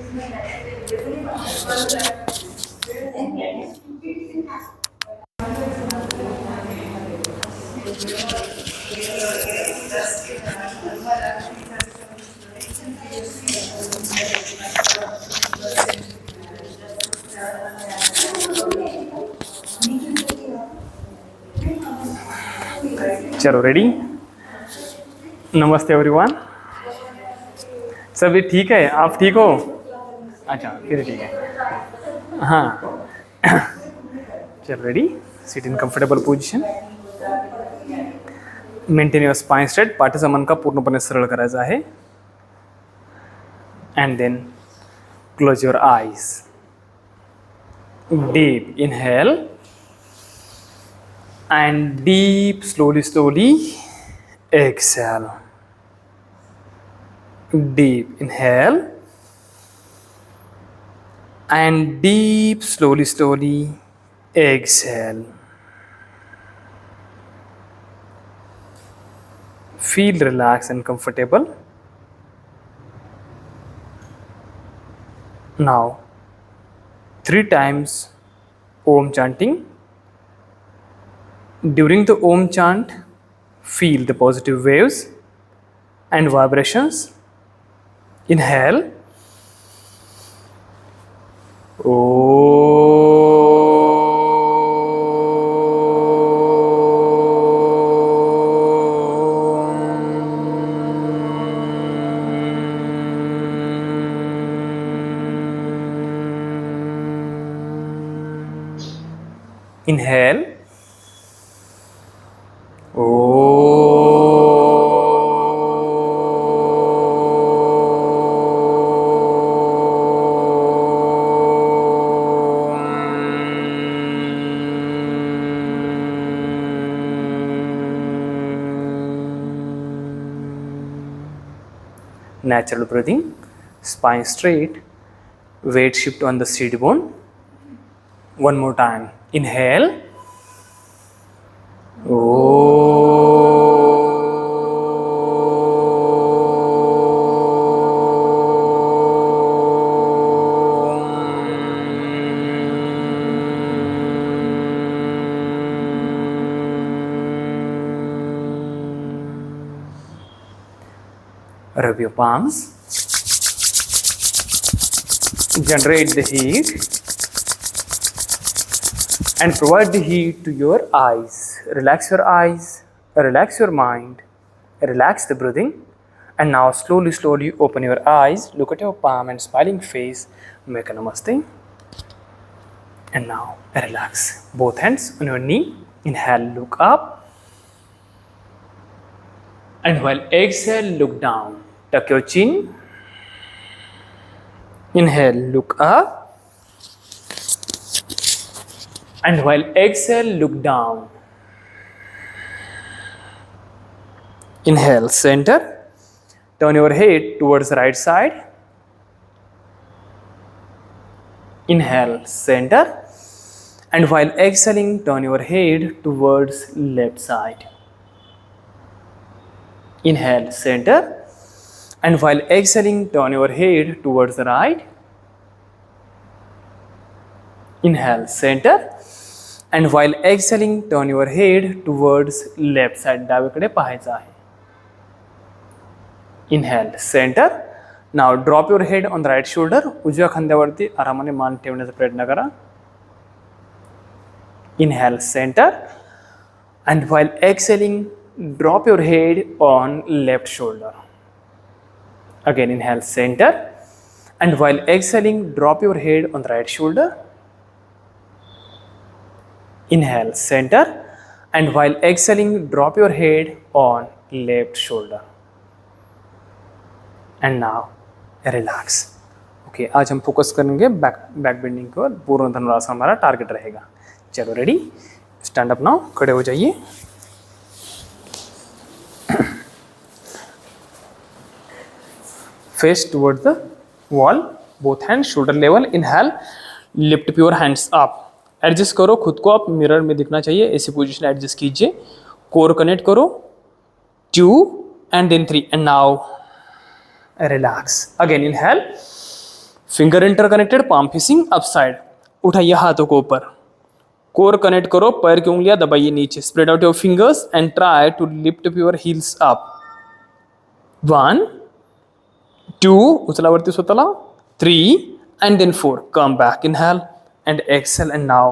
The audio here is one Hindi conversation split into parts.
चलो रेडी। नमस्ते एवरीवन। सभी ठीक है? आप ठीक हो? अच्छा फिर ठीक है। हाँ चलो ready. Sit in comfortable position. Maintain your spine straight. पाठीचा मणका पूर्णपणे सरळ करायचा आहे. And then close your eyes. Deep inhale and deep slowly exhale. Deep inhale and deep slowly exhale. Feel relaxed and comfortable. Now 3 times Om chanting. During the Om chant, feel the positive waves and vibrations. Inhale. Inhale. Natural breathing, spine straight, weight shift on the seat bone. One more time. Inhale. Rub your palms. Generate the heat and provide the heat to your eyes. Relax your eyes, relax your mind, relax the breathing. And now slowly open your eyes. Look at your palm and smiling face. Make a namaste. And now relax. Both hands on your knee. Inhale, look up. And while exhale, look down. Tuck your chin. Inhale, look up. And while exhale, look down. Inhale, center. Turn your head towards the right side. Inhale, center. And while exhaling, turn your head towards left side. Inhale, center. And while exhaling, turn your head towards the right. Inhale, center. And while exhaling, turn your head towards left side. डावीकडे पाहायचं आहे. Inhale, center. Now drop your head on the right shoulder. उजव्या खांद्यावरती आरामाने मान ठेवण्याचा प्रयत्न करा. Inhale, center. And while exhaling, drop your head on left shoulder. Again, inhale, center. And while exhaling, drop your head on the right shoulder. Inhale, center. And while exhaling, drop your head on left shoulder. And now relax. Okay, आज हम फोकस करेंगे बैक बेंडिंग को. पूर्ण धनुरासन हमारा टारगेट रहेगा. चलो रेडी. Stand up now. खड़े हो जाइए. Face towards the wall. Both hands shoulder level. Inhale. Lift your hands up. Adjust करो खुद को. आप मिरर में दिखना चाहिए. ऐसी पोजीशन एडजस्ट कीजिए. कोर कनेक्ट करो. 2 and then 3 and now relax. Again inhale. Finger interconnected, palm facing upside, उठाइए हाथों को ऊपर, कोर कनेक्ट करो, पैर की उंगलियां दबाइए नीचे, spread out your fingers and try to lift your heels up. 1 2 उचलावरती स्वतःला, 3 and then 4, come back, inhale and exhale, and now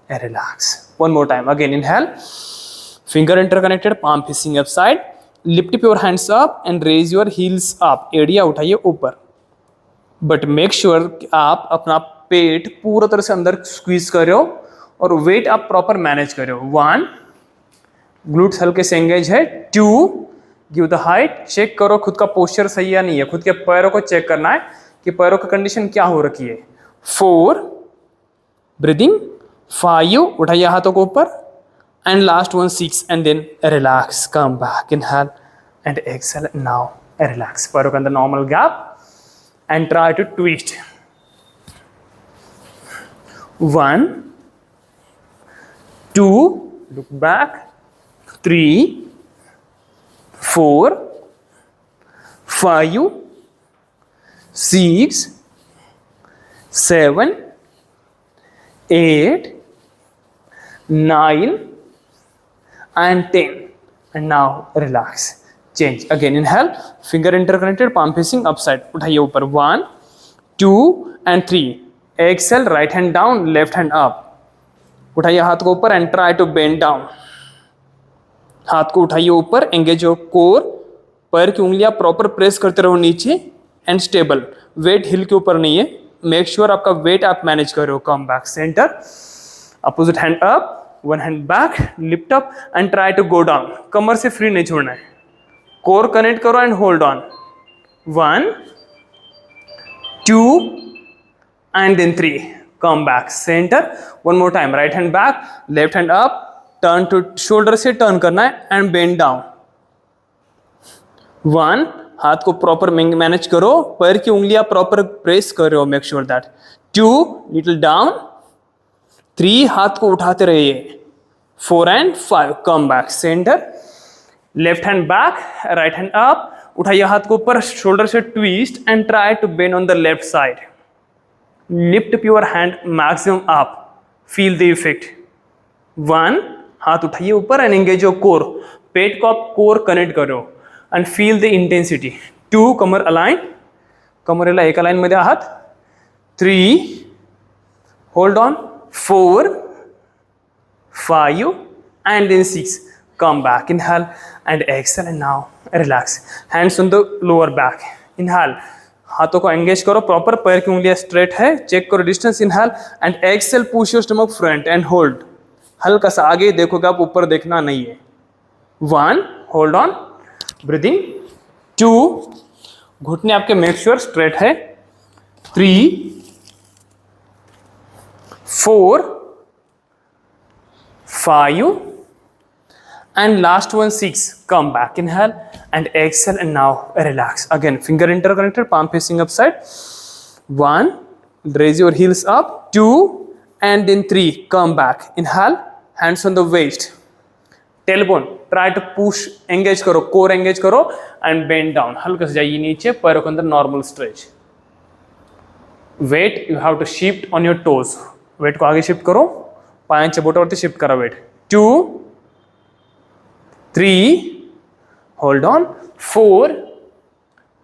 relax. One more time, again inhale, finger interconnected, palm facing upside, lift up your hands up and raise your heels up, एड़िया उठाइए ऊपर, बट मेक श्योर कि आप अपना पेट पूरा तरह से अंदर स्क्वीज कर रहे हो और वेट आप प्रॉपर मैनेज कर रहे हो। 1 ग्लूट्स हल्के से एंगेज है, 2 गिव द हाइट, चेक करो खुद का पोस्चर सही या नहीं है, खुद के पैरों को चेक करना है कि पैरों की कंडीशन क्या हो रखी है। 4 ब्रीदिंग, 5 उठाइए हाथों को ऊपर, and last one 6 and then relax, come back, inhale and exhale, now relax, पैरों के अंदर normal gap and try to twist. 1 2 look back, 3 4 5 6 7 8 9 and 10, and now relax, change again, inhale, finger interconnected, palm facing upside, उठाइए ऊपर, 1 2 and 3, exhale, right hand down, left hand up, उठाइए हाथ को ऊपर and try to bend down, हाथ को उठाइए ऊपर, एंगेज योर कोर, पैर की उंगलियां प्रॉपर प्रेस करते रहो नीचे एंड स्टेबल, वेट हिल के ऊपर नहीं है, मेक श्योर आपका वेट आप मैनेज कर रहे हो। Come back centre, opposite hand up, one hand back, lift up and try to go down, कमर से फ्री नहीं छोड़ना है, कोर कनेक्ट करो and hold on, 1 2 and then 3, come back centre, one more time, right hand back, left hand up, turn to, shoulder से टर्न करना है एंड बेंड डाउन, 1 हाथ को प्रॉपर मैनेज करो, पैर की उंगलियां प्रॉपर प्रेस कर रहे हो, make sure that, 2 little down, 3 हाथ को उठाते रहिए, 4 and 5, come back centre, left hand back, right hand up, उठाइए हाथ को ऊपर, शोल्डर से twist and try to bend on the left side, lift up your hand maximum up, feel the effect, 1 हाथ उठाइए ऊपर एंड एंगेज योर कोर, पेट को आप कोर कनेक्ट करो and feel the intensity, 2 Qamar align, कमरेला एक अलाइन मध्ये आहात, 3 hold on, 4 5 and then 6, come back, inhale and exhale, and now relax, hands on the lower back, inhale, हाथों को एंगेज करो प्रॉपर, पैर की उंगलियां स्ट्रेट है, चेक करो distance, inhale and exhale, push your stomach front and hold, हल्का सा आगे देखोगे आप, ऊपर देखना नहीं है, 1 होल्ड ऑन, ब्रीदिंग, 2 घुटने आपके मेक श्योर स्ट्रेट है, 3 4 5 and last one 6, come back, inhale and exhale, and now relax, again finger interconnected, palm facing upside, 1 raise your heels up, 2 and then 3, come back, inhale, hands on the waist, tailbone, try to push, engage करो, core engage करो and bend down, हल्का से जाइए नीचे, पैरों के अंदर normal stretch, weight you have to shift on your toes, weight को आगे शिफ्ट करो, पायांच्या बोटावरती शिफ्ट करा weight, 2 3 hold on, 4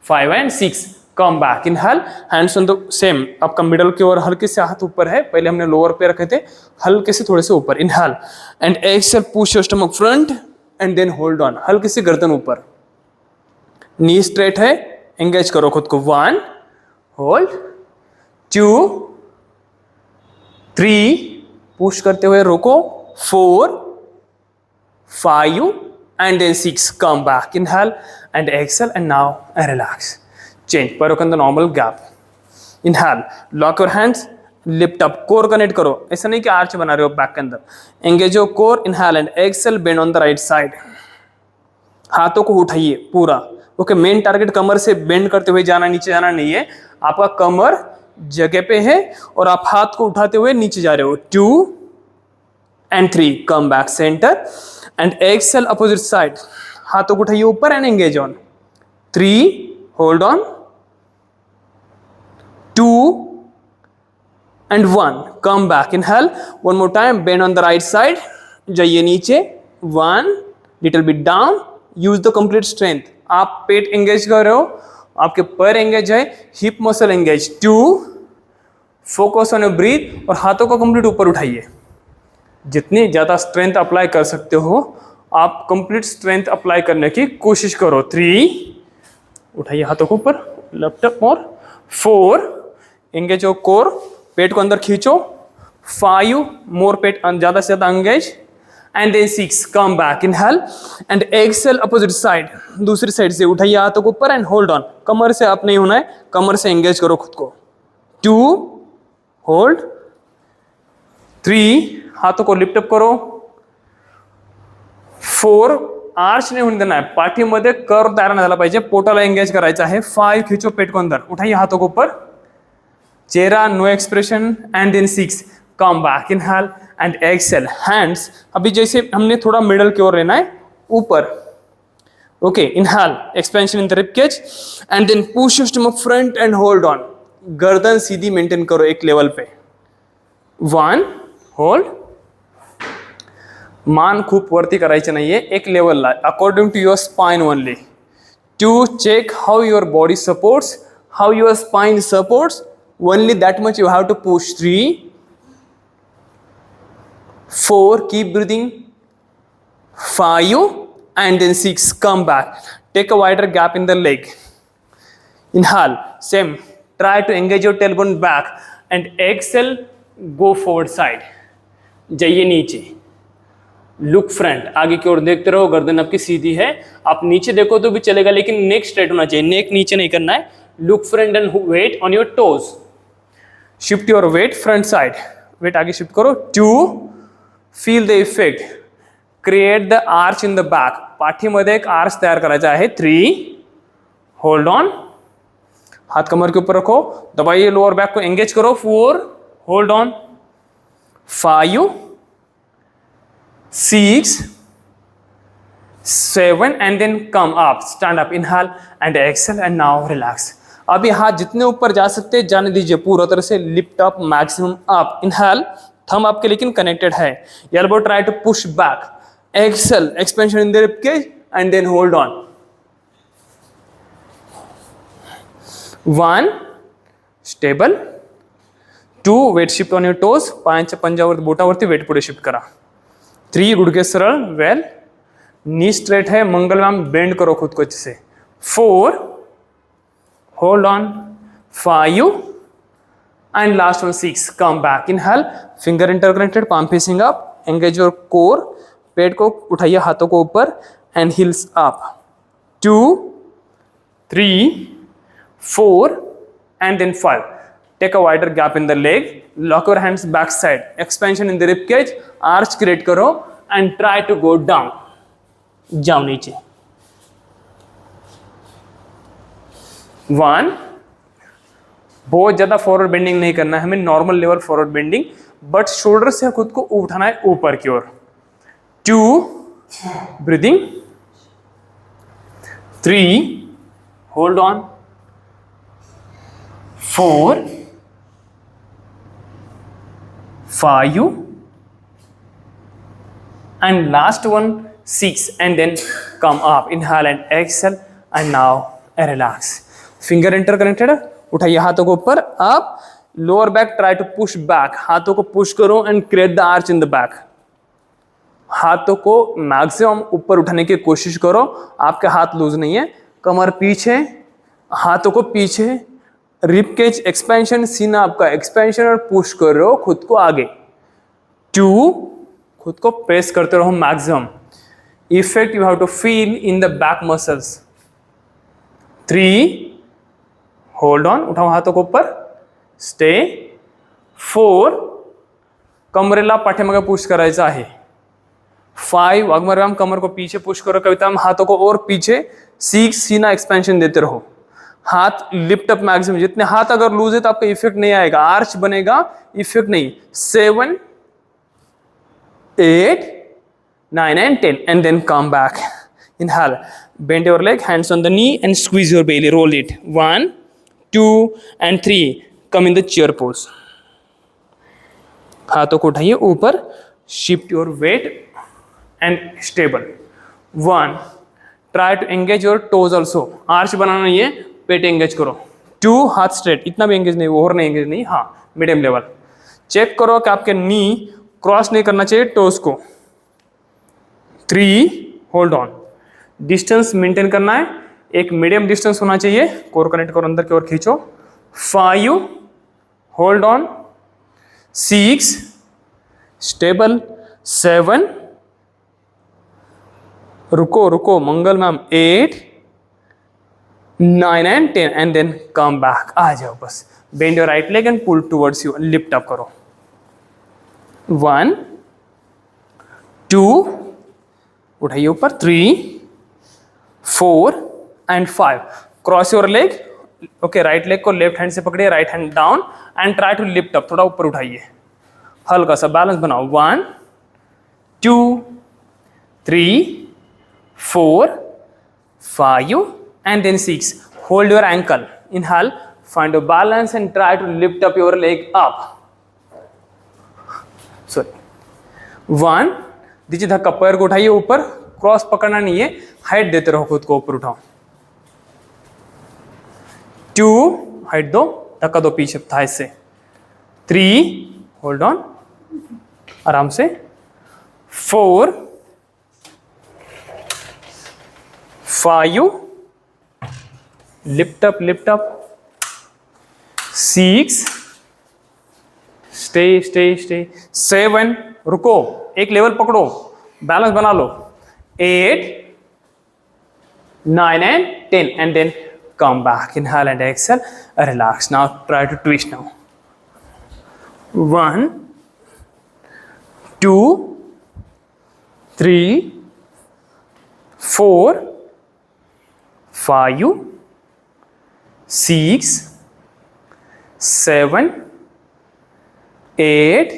5 and 6, come back, inhale, hands on the same, आपका मिडल की ओर हल्के से हाथ ऊपर है, पहले हमने लोअर पे रखे थे, हल्के से थोड़े से ऊपर, inhale and exhale, push your stomach front and then hold on, हल्के से गर्दन ऊपर, नी स्ट्रेट है, एंगेज करो खुद को, 1 होल्ड, 2 3 पुश करते हुए रोको, 4 5 and then 6, come back, inhale and exhale, and now relax, change, पैरों के अंदर normal gap, inhale, lock your hands, lift up, core connect करो, ऐसा नहीं कि आर्च बना रहे हो बैक के अंदर, engage your core, inhale and exhale, bend on the right side, हाथों को उठाइए पूरा, ओके, मेन टारगेट कमर से बेंड करते हुए जाना, नीचे जाना नहीं है, आपका कमर जगह पे है और आप हाथ को उठाते हुए नीचे जा रहे हो, 2 and 3, come back center and exhale, opposite side, हाथों को उठाइए ऊपर and engage on, 3 hold on, 2 and 1. Come back. Inhale. One more time. Bend on the right side. जाइए नीचे. 1. Little bit down. Use the complete strength. आप पेट एंगेज कर रहे हो, आपके पैर एंगेज है, hip muscle engage. 2. Focus on your breath और हाथों को कंप्लीट ऊपर उठाइए. जितनी ज़्यादा स्ट्रेंथ अप्लाई कर सकते हो आप कंप्लीट स्ट्रेंथ अप्लाई करने की कोशिश करो. 3. उठाइए हाथों को ऊपर. लेफ्ट अप और 4. एंगेज हो कोर, पेट को अंदर खींचो. 5. मोर पेट ज़्यादा से ज़्यादा engage. And then 6. Come back. Inhale and exhale opposite side. दूसरी साइड से उठाइए हाथों को ऊपर एंड होल्ड ऑन. कमर से अप नहीं होना है, कमर से एंगेज करो खुद को. 2. होल्ड. 3. हाथों को लिफ्ट अप करो. 4. आर्च नाही होऊन देणार, पाठीमध्ये कर्व तयार झाला पाहिजे, पोटाला एंगेज करायचं आहे. 5. खींचो पेट को अंदर, उठाइए हाथों को ऊपर. चेहरा no expression. And then 6. Come back. Inhale and exhale. Hands अभी जैसे हमने थोड़ा मिडल की ओर लेना है, ऊपर. Okay. Inhale, expansion in the rib cage and then push your stomach front and hold on. गर्दन सीधी मेंटेन करो एक लेवल पे. 1. होल्ड. मान खूप वरती करायचे नाहीये, एक लेवलला, according to your spine only. 2. Check how your body supports, how your spine supports. Only that much you have to push. 3. 4. Keep breathing. 5. And then 6. Come back. Take a wider gap in the leg. Inhale. Same. Try to engage your tailbone back and exhale. Go forward side. जाइए नीचे. Look front. आगे की ओर देखते रहो, गर्दन आपकी सीधी है. आप नीचे देखो तो भी चलेगा, लेकिन नेक स्ट्रेट होना चाहिए. नेक नीचे नहीं करना है. Look front and weight on your toes. Shift your weight front side. Weight आगे shift करो. 2. Feel the effect. Create the arch in the back. पाठीमध्ये एक आर्च तयार करायचा आहे. 3. Hold on. हाथ कमर के ऊपर रखो, दबाइए लोअर बैक को, एंगेज करो. 4. Hold on. 5. 6. 7 and then come up. Stand up. Inhale and exhale and now relax. अभी हाथ जितने ऊपर जा सकते हैं जाने दीजिए, पूरा तरह से lift up, maximum up. Inhale. Thumb आपके लेकिन कनेक्टेड है. Elbow try to push back. Exhale, expansion in the rib cage and then hold on. 1. Stable. 2. Weight shift on your toes. पायांच्या पंजावरती, बोटावरती वेट पुढे शिफ्ट करा. 3. गुडघे सरळ. वेल. नी स्ट्रेट है, मंगलम बेंड करो खुद को अच्छे से. 4. Hold on. 5. And last one 6. Come back. Inhale. Finger interconnected, palm facing up. Engage your core. पेट को उठाइए हाथों को ऊपर and heels up. 2. 3. 4 and then 5. Take a wider gap in the leg. Lock your hands back side. Expansion in the rib cage. Arch create करो and try to go down. जाओ नीचे. 1. बहुत ज्यादा फॉरवर्ड बेंडिंग नहीं करना है हमें, normal level forward bending, but shoulder से खुद को उठाना है ऊपर की ओर. 2. Breathing. 3. Hold on. 4. 5 and last one 6 and then come up. Inhale and exhale and now relax. Finger interconnected. उठाइए हाथों को ऊपर. up. Lower back try to push back. हाथों को push करो and create the arch in the back. हाथों को मैक्सिमम ऊपर उठाने की कोशिश करो. आपके हाथ लूज नहीं है. कमर पीछे, हाथों को पीछे. रिब केज एक्सपेंशन, सीना आपका एक्सपेंशन और पुश कर रहे हो खुद को आगे. 2. खुद को प्रेस करते रहो maximum. Effect you have to feel in the back muscles. 3. Hold on. उठाओ हाथों को ऊपर. स्टे. 4. कमरेला पाठीमागे पुश करायचं आहे. 5. वाघमारे कमर को पीछे पुश करो. कविता हाथों को और पीछे. 6. सीना एक्सपेंशन देते रहो. हाथ लिफ्ट अप मैक्सिमम. जितने हाथ अगर लूज है तो आपका इफेक्ट नहीं आएगा, आर्च बनेगा, इफेक्ट नहीं. 7, 8, 9 and 10 and then come back. Inhale. Bend your leg, hands on the knee and squeeze your belly. Roll it. 1, 2 and 3. Come in the chair pose. हाथों को उठाइए ऊपर, shift your weight and stable. 1, try to engage your toes also, arch बनाना नहीं है, पेट एंगेज करो। 2, हाथ स्ट्रेट, इतना भी एंगेज नहीं, और नहीं एंगेज नहीं, हाँ मीडियम लेवल। चेक करो कि आपके नी क्रॉस नहीं करना चाहिए टोज को। 3, होल्ड ऑन, डिस्टेंस मेंटेन करना है, एक मीडियम डिस्टेंस होना चाहिए, कोर कनेक्ट करो, अंदर की ओर खींचो। 5, होल्ड ऑन। 6, स्टेबल। 7, रुको रुको Mangal ma'am. 8, 9 and 10 and then come back, आ जाओ बस। Bend your right leg and pull towards you, lift up करो। 1, 2, उठाइए ऊपर। 3, 4 एंड 5, cross your leg. Okay, right leg को लेफ्ट हैंड से पकड़िए, right hand down and try to lift up, थोड़ा ऊपर उठाइए, हल्का सा बैलेंस बनाओ। 1, 2, 3, 4, 5 and then 6. Hold your ankle. Inhale, find your balance and try to lift up your leg up. Sorry. 1, दीजिए धक्का, पैर को उठाइए ऊपर, क्रॉस पकड़ना नहीं है, हाइट देते रहो खुद को, ऊपर उठाओ। 2, हाइट दो, धक्का दो पीछे थाई से। 3, होल्ड ऑन आराम से। 4, 5, lift up, lift up. 6, stay, stay, stay. 7, रुको, एक लेवल पकड़ो, बैलेंस बना लो। 8, 9 and 10 and then come back. Inhale and exhale, relax. Now try to twist now. 1, 2, 3, 4, 5, 6, 7, 8,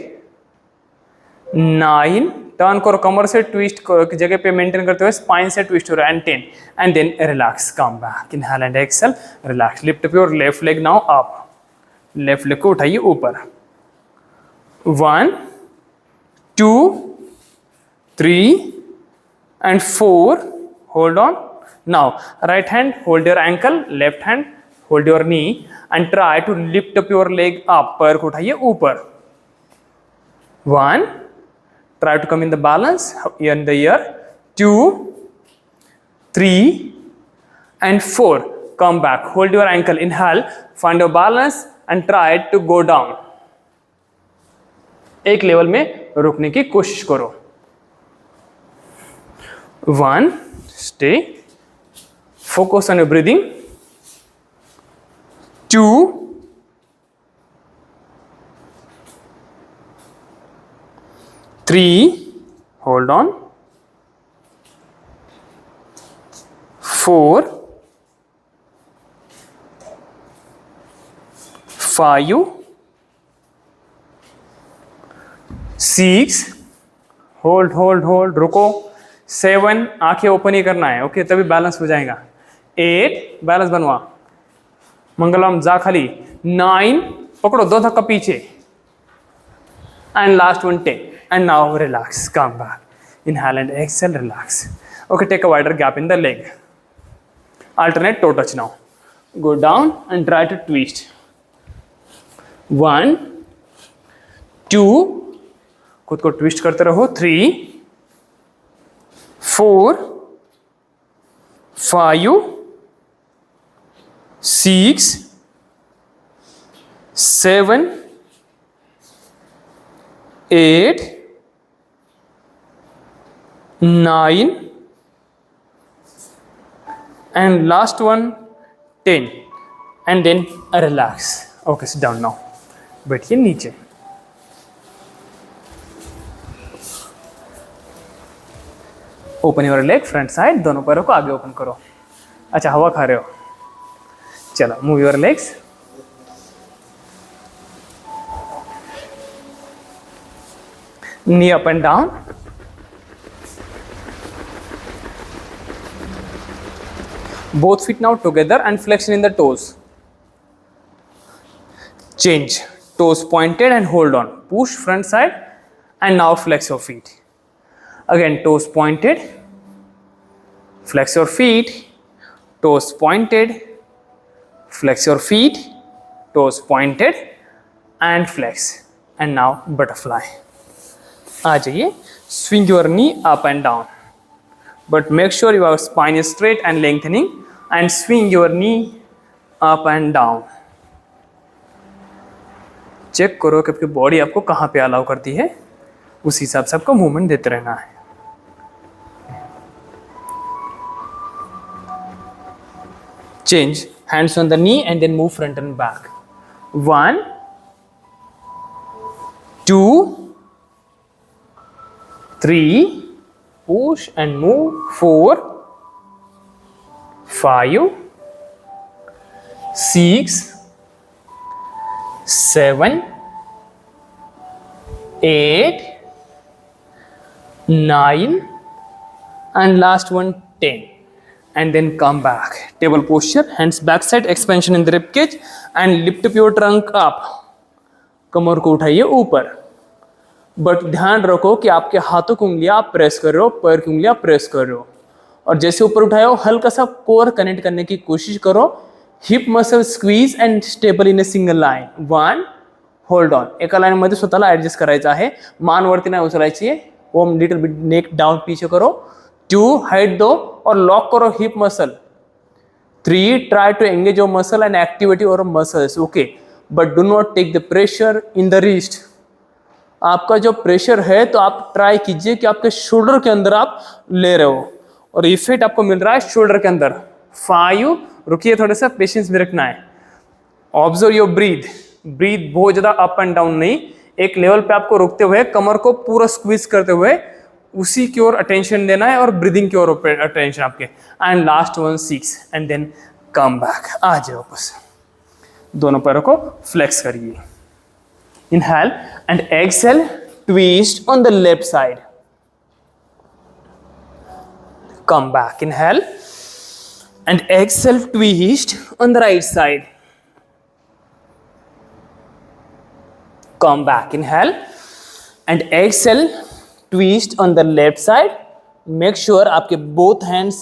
9, turn करो, कमर से ट्विस्ट जगह पे मेंटेन करते हुए स्पाइन से ट्विस्ट हो रहा है, and 10 and then relax, come back. Inhale and exhale, relax, lift up your left leg now up, left leg को उठाइए ऊपर। 1, 2, 3 and 4, hold on. Now right hand hold your ankle, left hand hold your knee and try to lift up your leg up, पैर को उठाइए ऊपर। 1, try to come in the balance in the air. 2, 3 and 4, come back, hold your ankle, inhale, find your balance and try to go down. एक लेवल में रुकने की कोशिश करो। 1, stay, focus on your breathing. 2, 3, hold on. 4, 5, 6, hold hold hold, रुको। 7, आंखें ओपन ही करना है, ओके, तभी बैलेंस हो जाएगा। 8, बैलेंस बनवा, मंगलम जा खाली। 9, पकड़ो, 2 धक्का पीछे, and last 1, 10 and now relax, come back, inhale and exhale, relax. Okay, take a wider gap in the leg, alternate toe touch now, go down and try to twist. 1, 2, खुद को ट्विस्ट करते रहो। 3, 4, 5, 6, 7, 8, 9 and last one 10 and then relax. Okay, sit down now, बैठिए नीचे। Open your leg front side, दोनों पैरों को आगे ओपन करो। अच्छा, हवा खा रहे हो, चलो move your legs. knee up and down, both feet now together and flexion in the toes. change, toes pointed and hold on, push front side and now flex your feet. Again toes pointed, flex your feet, toes pointed, flex your feet, toes pointed and flex, and now butterfly. आ जाइए, swing your knee up and down, but make sure your spine is straight and lengthening, and swing your knee up and down. Check करो कि आपकी बॉडी आपको कहाँ पे अलाउ करती है, उस हिसाब से आपको मूवमेंट देते रहना है. Change, hands on the knee and then move front and back. 1, 2, 3, push and move. 4, 5, 6, 7, 8, 9, and last one 10. And then come back. Table posture, hands back side, expansion in the rib cage, and lift up your trunk up. कमर को उठाइए ऊपर, बट ध्यान रखो कि आपके हाथों की उंगलियां आप प्रेस कर रहे हो, पैर की उंगलियां प्रेस कर रहे हो, और जैसे ऊपर उठाए हो हल्का सा कोर कनेक्ट करने की कोशिश करो. Hip muscle squeeze and stable in a single line. 1, hold on. एका लाईन मध्ये स्वतःला ऍडजस्ट करायचं आहे. मान वरती नाही उचलायची आहे. ओम लिटिल बिट नेक डाउन पीछे करो. 2, हाइट दो और लॉक करो hip muscle. 3, try to engage your muscle and activity your muscles. Okay, but do not take the pressure in the wrist. आपका जो प्रेशर है तो आप ट्राई कीजिए कि आपके शोल्डर के अंदर आप ले रहे हो, और इफेक्ट आपको मिल रहा है शोल्डर के अंदर. 5, रुकिए, थोड़ा सा पेशेंस भी रखना है. Observe your breathe. ब्रीथ बहुत ज्यादा अप एंड डाउन नहीं, एक लेवल पे आपको रुकते हुए कमर को पूरा स्क्वीज करते हुए उसी की ओर अटेंशन देना है, और ब्रीदिंग की ओर अटेंशन आपके. And last 1, 6, and then come back. आ जाओ वापस. दोनों पैरों को फ्लेक्स करिए. Inhale and exhale, twist on the left side. Come back. Inhale and exhale, twist on the right side. Come back. Inhale and exhale, twist on the left side. Make sure आपके both hands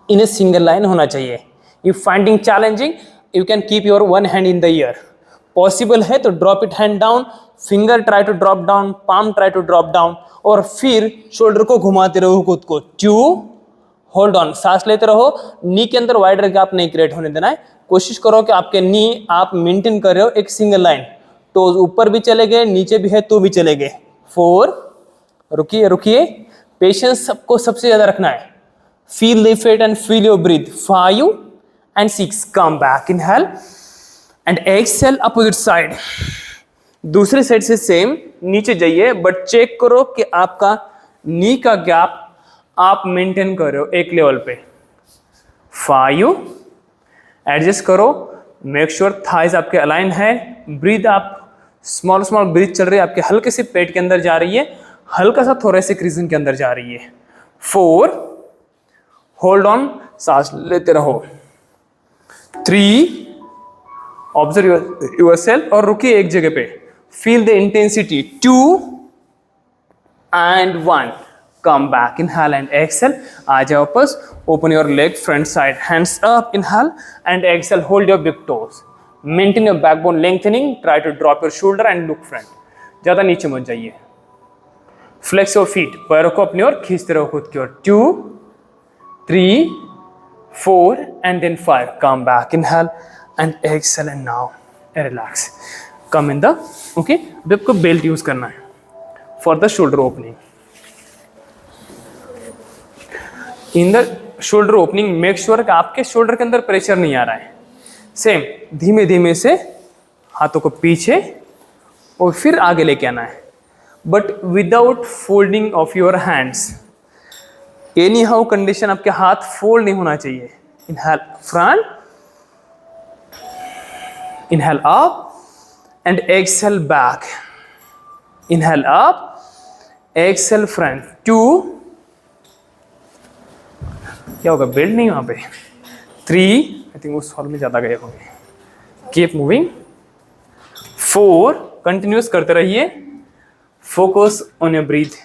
in a single line होना चाहिए. If finding challenging, you can keep your one hand in the air. Possible है तो drop it hand down, finger try to drop down, palm try to drop down, और फिर shoulder को घुमाते रहो खुद को. 2, hold on, सांस लेते रहो. नी के अंदर वाइडर गैप नहीं क्रिएट होने देना है. कोशिश करो कि आपके नी आप मेंटेन कर रहे हो एक सिंगल लाइन. टोज ऊपर भी चले गए, नीचे भी है तो भी चले गए. 4, रुकिए रुकिए, पेशेंस सबको सबसे ज्यादा रखना है. Feel the effect and feel your breathe. 5 and 6, come back. Inhale and exhale, opposite side. दूसरी साइड से सेम, नीचे जाइए, बट चेक करो कि आपका नी का गैप आप मेंटेन कर रहे हो एक लेवल पे. 5, एडजस्ट करो. मेक श्योर थाइज आपके अलाइन है. ब्रीथ आप स्मॉल स्मॉल ब्रीथ चल रही है आपके, हल्के से पेट के अंदर जा रही है, हल्का सा थोरेसिक रीजन के अंदर जा रही है. 4, होल्ड ऑन, सांस लेते रहो. 3, ऑब्जर्व योरसेल्फ और रुकिए एक जगह पे. Feel the intensity. 2 and 1, come back. Inhale and exhale. आ जाओ वापस. Open your leg front side, hands up. Inhale and exhale, hold your big toes. Maintain your backbone lengthening. Try to drop your shoulder and look front. ज़्यादा नीचे मत जाइए. Flex your feet. पैरों को अपनी ओर खींचते रहो खुद की ओर. 2, 3, 4 and then 5. Come back. Inhale and exhale and now relax. Come in the okay. अब आपको बेल्ट यूज करना है for the shoulder opening. In the shoulder opening, make sure कि आपके शोल्डर के अंदर प्रेशर नहीं आ रहा है. सेम धीमे धीमे से हाथों को पीछे और फिर आगे लेके आना है, but without folding of your hands. Any how condition आपके हाथ फोल्ड नहीं होना चाहिए. Inhale front, inhale up and exhale back. Inhale up, exhale front. 2, क्या होगा, बेल्ट नहीं वहां पे. 3, आई थिंक उस हॉल में ज़्यादा गए होंगे. Keep moving. 4, कंटिन्यूस करते रहिए, focus on your breathe.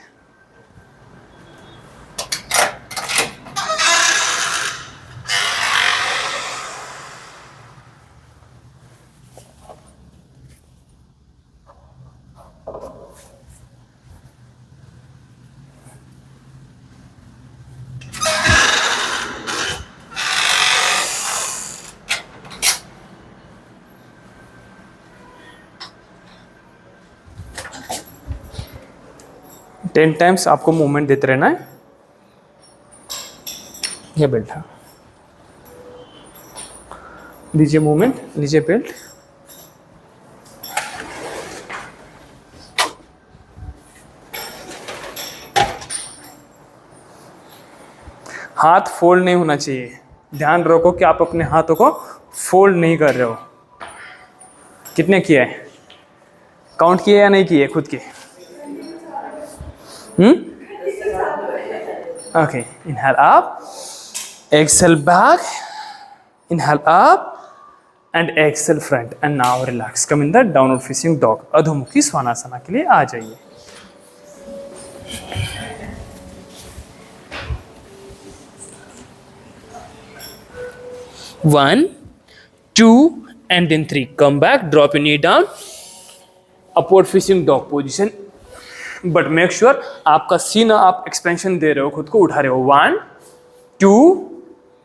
Ten times आपको मूवमेंट देते रहना है। ये बेल्ट है, दीजिए मूवमेंट, लीजिए बेल्ट। हाथ फोल्ड नहीं होना चाहिए, ध्यान रखो कि आप अपने हाथों को फोल्ड नहीं कर रहे हो। कितने किए है, काउंट किए या नहीं किए खुद के? Okay, inhale up, exhale back, inhale up and exhale front, and now relax, come in the downward facing dog, अधोमुखी स्वानासना के लिए आ जाइए। 1, 2 and then 3. Come back, drop your knee down, upward facing dog position, but make sure आपका सीना आप एक्सपेंशन दे रहे हो, खुद को उठा रहे हो। 1, 2,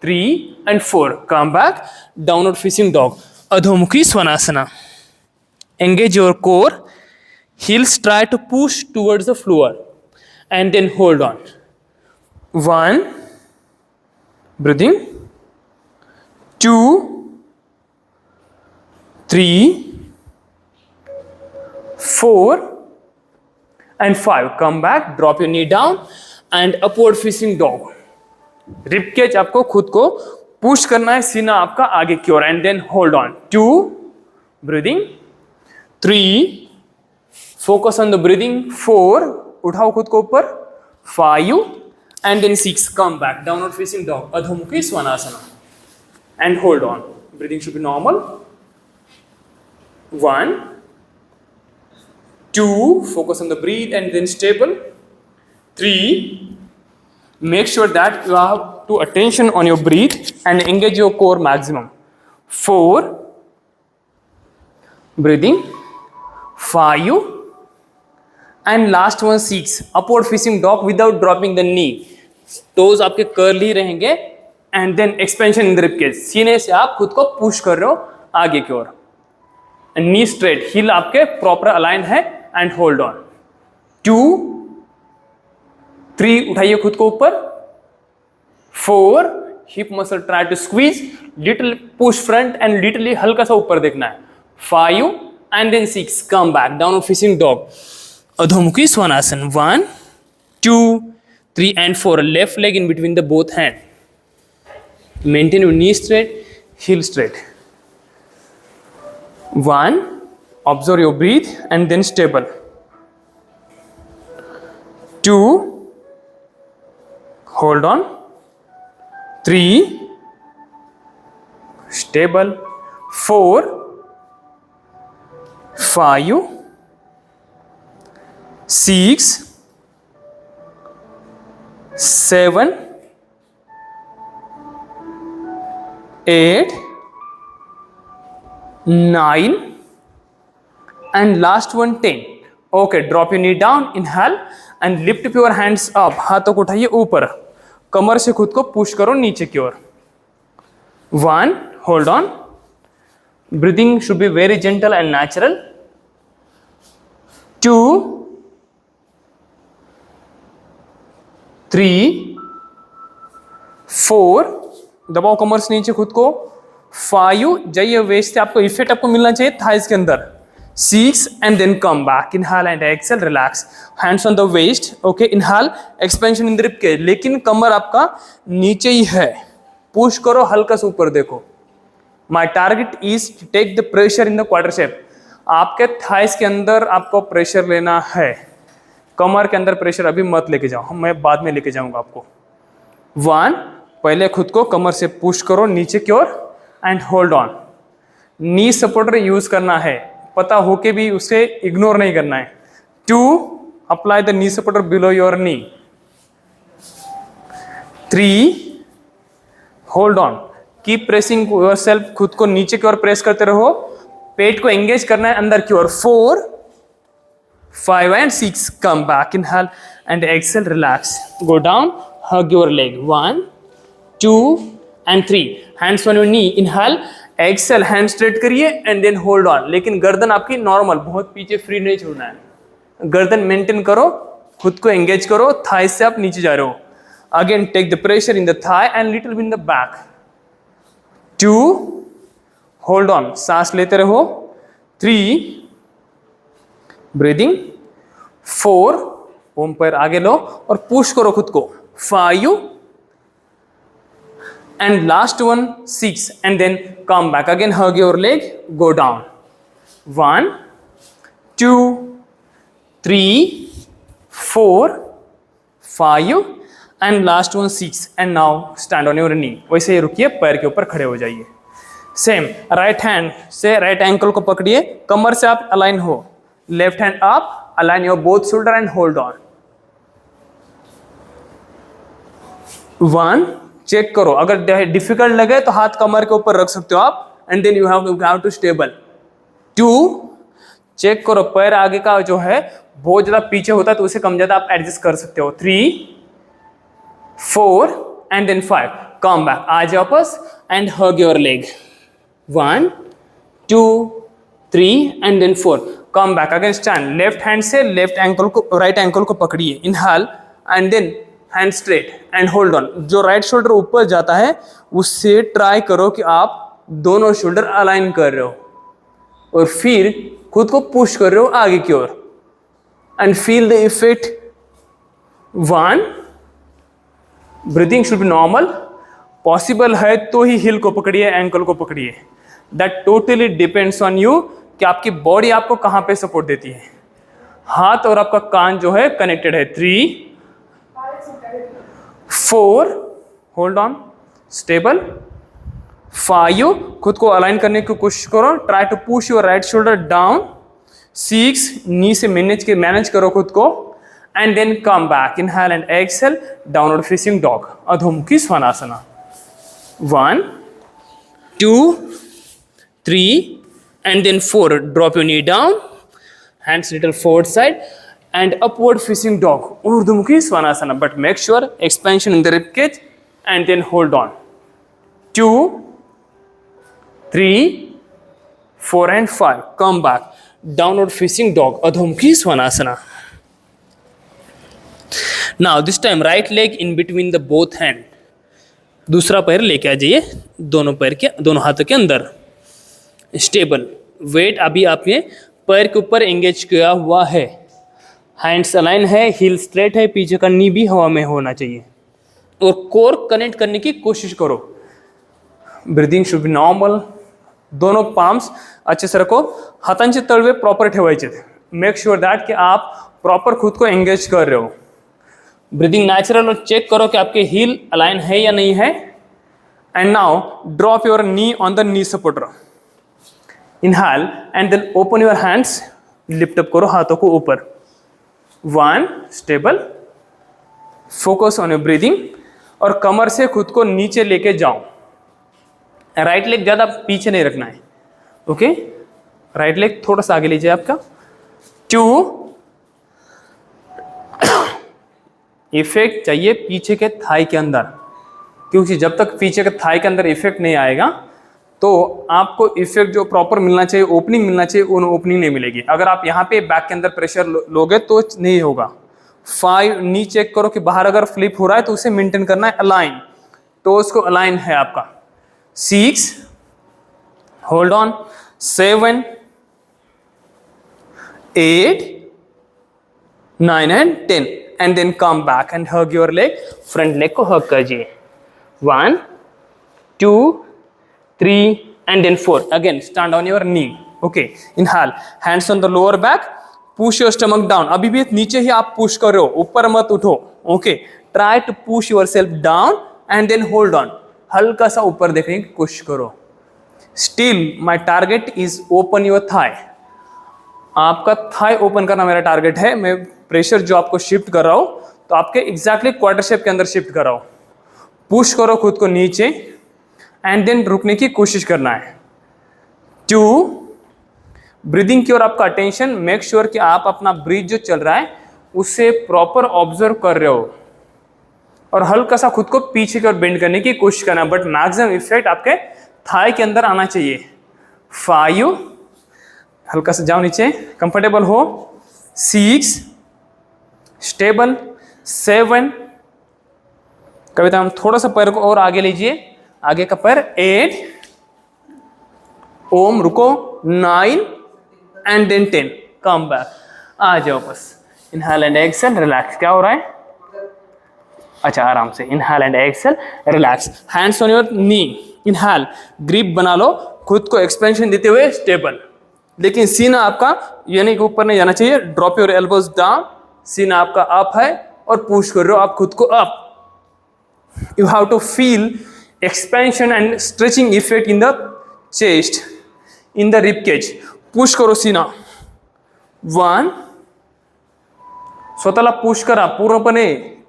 3 and 4. Come back, downward facing dog, अधोमुखी स्वानासना। Engage your core, heels try to push towards the floor and then hold on. 1, breathing, 2, 3, 4 and 5. Come back, drop your knee down and upward facing dog. Rib cage आपको खुद को पुश करना है, सीना आपका आगे की ओर, and then hold on. 2, breathing, 3, focus on the breathing, 4, उठाओ खुद को ऊपर, 5 and then 6. Come back, downward facing dog, अधोमुखी स्वानासना, and hold on. Breathing should be normal. 1, 2, focus on the breathe and then stable. 3, make sure that you have to attention on your breath and engage your core maximum. 4, breathing, 5 and last one 6. Upward facing dog without dropping the knee. Toes आपके कर्ल ही रहेंगे and then expansion in the rib cage. सीने से आप खुद को पुश कर रहे हो आगे की ओर, knee straight, heel आपके proper align है and hold on. 2, 3 उठाइए खुद को ऊपर, 4 hip muscle try to squeeze, little push front and little हल्का सा ऊपर देखना है, 5 and then 6. Come back, downward facing dog, अधोमुखी Svanasana. 1, 2, 3 and 4. Left leg in between the both hand. Maintain your knee straight, heel straight. 1, observe your breath and then stable. 2, hold on. 3, stable. 4, 5, 6, 7, 8, 9 and last one 10. Okay, drop your knee down, inhale and lift up your hands up. हाथों को उठाइए ऊपर, कमर से खुद को पुश करो नीचे की ओर. 1, hold on. Breathing should be very gentle and natural. 2, 3, 4, दबाओ कमर से नीचे खुद को. 5, जाइए वेस्ट से, आपको इफेक्ट आपको मिलना चाहिए थाइस के अंदर. 6 and then come back, inhale and exhale, relax, hands on the waist. Okay, inhale, expansion in the rib cage, लेकिन कमर आपका नीचे ही है, पुश करो हल्का से ऊपर देखो. My target is to take the pressure in the quadricep. आपके थाइस के अंदर आपको प्रेशर लेना है, कमर के अंदर प्रेशर अभी मत लेके जाओ, मैं बाद में लेके जाऊंगा आपको. 1, पहले खुद को कमर से पुश करो नीचे की ओर and hold on. Knee supporter use करना है, पता होके भी उसे इग्नोर नहीं करना है. 2, apply the knee supporter below your knee. 3, hold on, keep pressing yourself, खुद को नीचे की ओर प्रेस करते रहो, पेट को एंगेज करना है अंदर की ओर. 4, 5 and 6, come back, inhale and exhale, relax, go down, hug your leg. 1, 2 and 3, hands on your knee, inhale, exhale, hand straight करिए and then hold on. लेकिन गर्दन आपकी नॉर्मल, बहुत पीछे फ्री नहीं छोड़ना है, गर्दन मेंटेन करो, खुद को एंगेज करो, थाई से आप नीचे जा रहे हो. Again take the pressure in the thigh and little bit in the back. 2, hold on, सांस लेते रहो. 3, ब्रीदिंग. 4, ओम पैर आगे लो और पुश करो खुद को. 5 and last one 6 and then come back again, hug your leg, go down. 1, 2, 3, 4, 5 and last one 6 and now stand on your knee. वैसे ही रुकिए, पैर के ऊपर खड़े हो जाइए. सेम राइट हैंड से राइट एंकल को पकड़िए, कमर से आप अलाइन हो. Left hand up, align your both shoulder and hold on. 1, check करो, अगर डिफिकल्ट लगे तो हाथ कमर के ऊपर रख सकते हो आप, and then you have to stable. 2, check करो, पैर आगे का जो है बहुत ज्यादा पीछे होता है तो उसे कम ज्यादा आप एडजस्ट कर सकते हो. 3, 4 एंड देन 5, कम बैक, आ जाओ वापस and hug your leg. 1, 2, 3 and then 4, come back again, stand. Left hand से लेफ्ट एंकल को, राइट एंकल को पकड़िए, inhale and then hand straight and hold on. जो राइट शोल्डर ऊपर जाता है उससे ट्राई करो कि आप दोनों शोल्डर अलाइन कर रहे हो और फिर खुद को पुश कर रहे हो आगे की ओर and feel the effect. 1, breathing should be normal. Possible है तो ही हिल को पकड़िए, एंकल को पकड़िए. That totally depends on you कि आपकी बॉडी आपको कहां पे सपोर्ट देती है. हाथ और आपका कान जो है कनेक्टेड है. 3, 4, होल्ड ऑन, स्टेबल. 5, खुद को अलाइन करने की कोशिश करो, try to push your right shoulder down. 6, knee से मैनेज करो खुद को and then come back, inhale and exhale, downward facing dog, अधोमुखी स्वानासना. 1, 2, 3 and then 4, drop your knee down, hands little forward side and upward facing dog, urdhvamukhi svanasana, but make sure expansion in the rib cage and then hold on. 2, 3, 4 and 5, come back, downward facing dog, adhomukhi svanasana. Now this time right leg in between the both hand, दूसरा पैर लेके आ जाइए, दोनों पैर के, दोनों हाथों के अंदर. स्टेबल, वेट अभी आपने पैर के ऊपर एंगेज किया हुआ है, हैंड्स अलाइन है, हील स्ट्रेट है, पीछे का नी भी हवा में होना चाहिए और कोर कनेक्ट करने की कोशिश करो. Breathing should be normal. दोनों पाम्स अच्छे से रखो, हातांचे तळवे प्रॉपर ठेवायचे. मेक श्योर दैट कि आप प्रॉपर खुद को एंगेज कर रहे हो. ब्रीदिंग नेचुरल और चेक करो कि आपके हील अलाइन है या नहीं है. And now drop your knee on the knee supporter. Inhale and then open your hands, lift up करो हाथों को ऊपर. 1, stable, focus on your breathing और कमर से खुद को नीचे लेके जाओ. राइट लेग ज्यादा पीछे नहीं रखना है. ओके, राइट लेग थोड़ा सा आगे लीजिए आपका. 2, इफेक्ट चाहिए पीछे के थाई के अंदर, क्योंकि जब तक पीछे के थाई के अंदर इफेक्ट नहीं आएगा तो आपको इफेक्ट जो प्रॉपर मिलना चाहिए, ओपनिंग मिलना चाहिए, वो ओपनिंग नहीं मिलेगी. अगर आप यहाँ पे बैक के अंदर प्रेशर लोगे तो नहीं होगा. 5, नी चेक करो कि बाहर अगर फ्लिप हो रहा है तो उसे मेंटेन करना है अलाइन, तो उसको अलाइन है आपका. 6, hold on. 7, 8, 9 and 10 and then come back and hug your leg. Front leg को हग कीजिए. 1, 2, 3 and then 4. Again stand on your knee. Okay, inhale, hands on the lower back, push your stomach down. अभी भी नीचे ही आप पुश कर रहे हो, ऊपर मत उठो. Okay, try to push yourself down and then hold on. हल्का सा ऊपर देखने की कोशिश करो. Still my target is open your thigh. आपका थाई ओपन करना मेरा टारगेट है। मैं प्रेशर जो आपको शिफ्ट कर रहा हूं तो आपके एग्जैक्टली क्वार्टर शेप के अंदर शिफ्ट कर रहा हूं। पुश करो खुद को नीचे एंड देन रुकने की कोशिश करना है। 2, ब्रीदिंग की ओर आपका अटेंशन, मेक श्योर कि आप अपना ब्रीथ जो चल रहा है उसे प्रॉपर ऑब्जर्व कर रहे हो और हल्का सा खुद को पीछे की ओर बेंड करने की कोशिश करना, बट मैक्सिमम इफेक्ट आपके थाई के अंदर आना चाहिए। 5, हल्का सा जाओ नीचे, कंफर्टेबल हो। 6, स्टेबल। 7, कविता हम थोड़ा सा पैर को और आगे लीजिए, आगे का पैर। 8, ओम रुको। 9 एंड देन 10, कम बैक, आ जाओ बस। Inhale and exhale, relax. क्या हो रहा है? अच्छा, आराम से inhale and exhale, relax. Hands on your knee, inhale, grip बना लो, खुद को एक्सपेंशन देते हुए स्टेबल, लेकिन सीना आपका यानी कि ऊपर नहीं जाना चाहिए। ड्रॉप योर एल्बोज डाउन, सीना आपका अप है और पुश कर रहे हो आप खुद को up. You have to feel expansion and stretching effect in the chest, in the rib cage. Push करो सीना. 1, स्वतःला पुश करा पूर्णपणे.